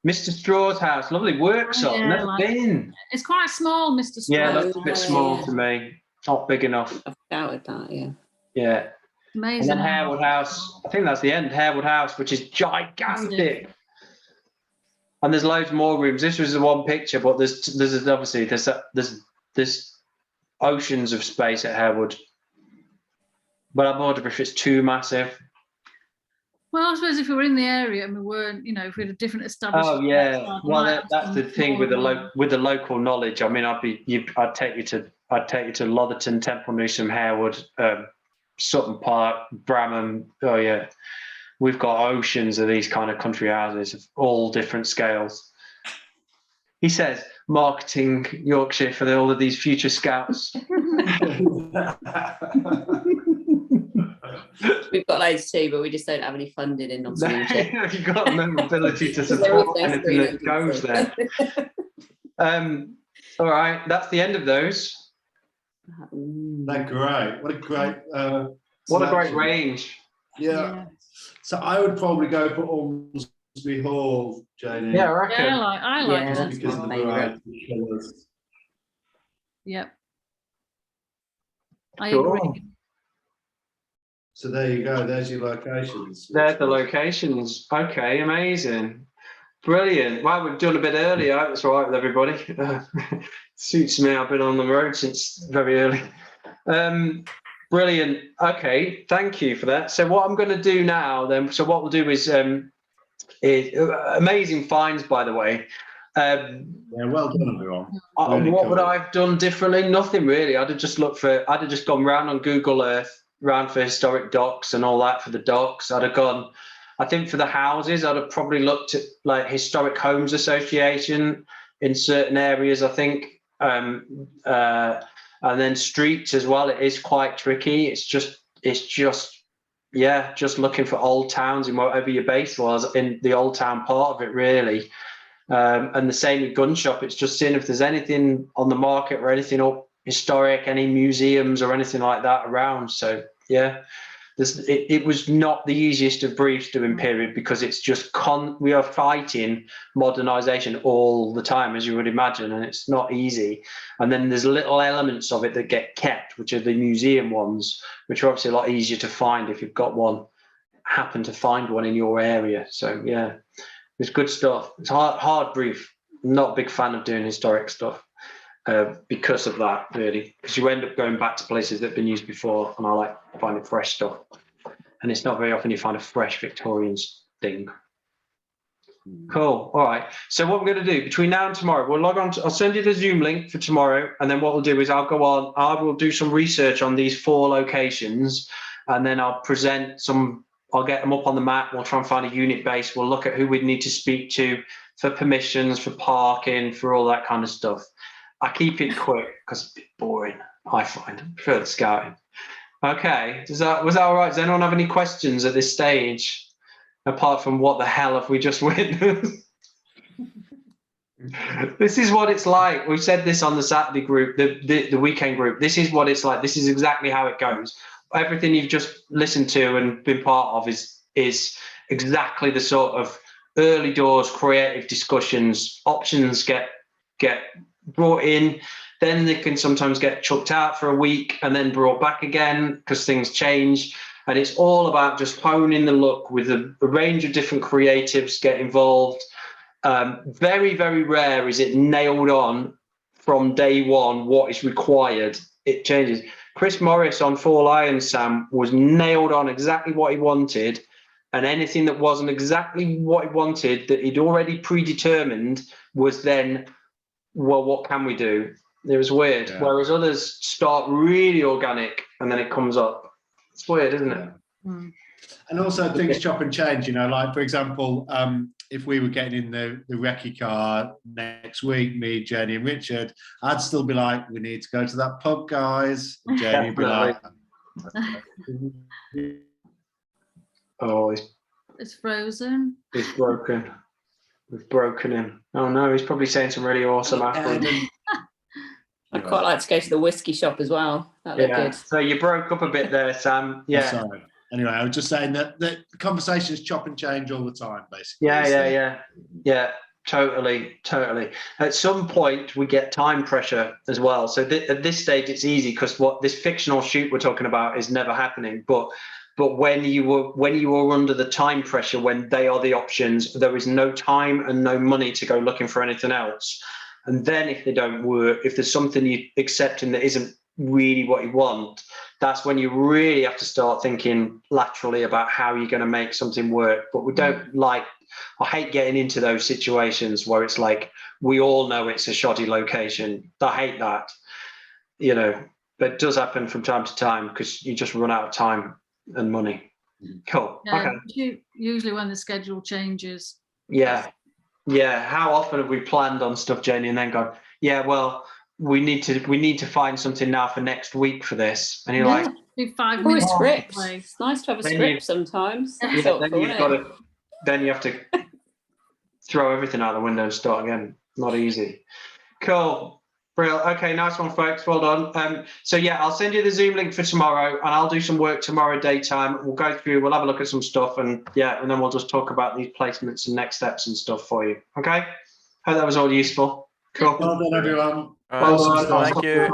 Mr. Straw's house, lovely workshop. Yeah, Never been. It's quite small, Mr. Straw. Yeah, that's a bit small to me. Not big enough. I've doubted that. Yeah. Yeah. Amazing. And then Harewood House. I think that's the end. Harewood House, which is gigantic. And there's loads more rooms. This was the one picture, but there's obviously there's oceans of space at Harewood. But I wonder if it's too massive. Well, I suppose if we were in the area and we weren't, if we had a different establishment. Oh yeah. Well, that's the thing with the local knowledge. I mean, I'd take you to Lotherton, Temple Newsham, Harewood, Sutton Park, Bramham. Oh yeah. We've got oceans of these kind of country houses of all different scales. He says, marketing Yorkshire for all of these future scouts. We've got loads too, but we just don't have any funding in Nottinghamshire. You've got no ability to support anything that goes there. All right, that's the end of those. They're great. What a great what a great range. Yeah. So I would probably go for Ormsby Hall, Janie. Yeah, I reckon. Yeah, I like it. That's Because of my the favourite. variety of colours. Yep. I Cool. agree. So there you go. There's your locations. There's the locations. Okay, amazing. Brilliant. Well, we've done a bit early. I hope it's all right with everybody. Suits me. I've been on the road since very early. Brilliant. Okay, thank you for that. So what I'm going to do now then, so what we'll do is amazing finds, by the way. Yeah, well done, everyone. Really what would I have done differently? Nothing really. I'd have just gone round on Google Earth, round for historic docks and all that for the docks. I'd have gone, I think for the houses, I'd have probably looked at like Historic Homes Association in certain areas, I think. And then streets as well. It is quite tricky. It's just looking for old towns in whatever your base was in the old town part of it, really. And the same with gun shop. It's just seeing if there's anything on the market or anything up historic, any museums or anything like that around. So yeah, it was not the easiest of briefs doing period because it's just we are fighting modernization all the time, as you would imagine, and it's not easy. And then there's little elements of it that get kept, which are the museum ones, which are obviously a lot easier to find if you've got one, happen to find one in your area. So yeah, it's good stuff. It's hard brief. I'm not a big fan of doing historic stuff because of that, really, because you end up going back to places that have been used before, and I like finding fresh stuff. And it's not very often you find a fresh Victorian thing. Cool. All right. So what we're going to do between now and tomorrow, we'll log on. I'll send you the Zoom link for tomorrow, and then what we'll do is I'll go on. I will do some research on these 4 locations, and then I'll present some. I'll get them up on the map. We'll try and find a unit base. We'll look at who we'd need to speak to for permissions, for parking, for all that kind of stuff. I keep it quick because it's a bit boring, I find. I prefer the scouting. Okay, was that all right? Does anyone have any questions at this stage? Apart from what the hell have we just witnessed? This is what it's like. We said this on the Saturday group, the weekend group. This is what it's like. This is exactly how it goes. Everything you've just listened to and been part of is exactly the sort of early doors creative discussions. Options get brought in, then they can sometimes get chucked out for a week and then brought back again because things change. And it's all about just honing the look with a range of different creatives get involved. Very, very rare is it nailed on from day one what is required. It changes. Chris Morris on Four Lions, Sam, was nailed on exactly what he wanted, and anything that wasn't exactly what he wanted, that he'd already predetermined, was then, well, what can we do? It was weird. Yeah. Whereas others start really organic and then it comes up. It's weird, isn't it? Mm. And also things chop and change, you know, like for example, if we were getting in the recce car next week, me, Jenny and Richard, I'd still be like, we need to go to that pub, guys. And Jenny would be like, oh, it's frozen. He's broken. We've broken him. Oh no, he's probably saying some really awesome after. I'd quite like to go to the whiskey shop as well. That looked good. So you broke up a bit there, Sam. Yeah. Sorry. Anyway, I was just saying that the conversations chop and change all the time, basically. Yeah. Totally. At some point, we get time pressure as well. So at this stage, it's easy because what this fictional shoot we're talking about is never happening. But when you were under the time pressure, when they are the options, there is no time and no money to go looking for anything else. And then if they don't work, if there's something you're accepting that isn't really what you want, that's when you really have to start thinking laterally about how you're going to make something work. But we don't I hate getting into those situations where it's like, we all know it's a shoddy location. I hate that, you know, but it does happen from time to time because you just run out of time and money. Cool. Okay. Usually when the schedule changes. Yeah. How often have we planned on stuff, Jenny, and then gone, yeah, well, we need to find something now for next week for this, and you're like, 5 minutes. Script. It's nice to have a script sometimes. Then you have to throw everything out the window and start again. Not easy. Cool. Brilliant. Okay, nice one, folks. Well done. So yeah, I'll send you the Zoom link for tomorrow, and I'll do some work tomorrow daytime. We'll go through. We'll have a look at some stuff, and then we'll just talk about these placements and next steps and stuff for you. Okay. Hope that was all useful. Cool. Well done, everyone. Well done. Thank you.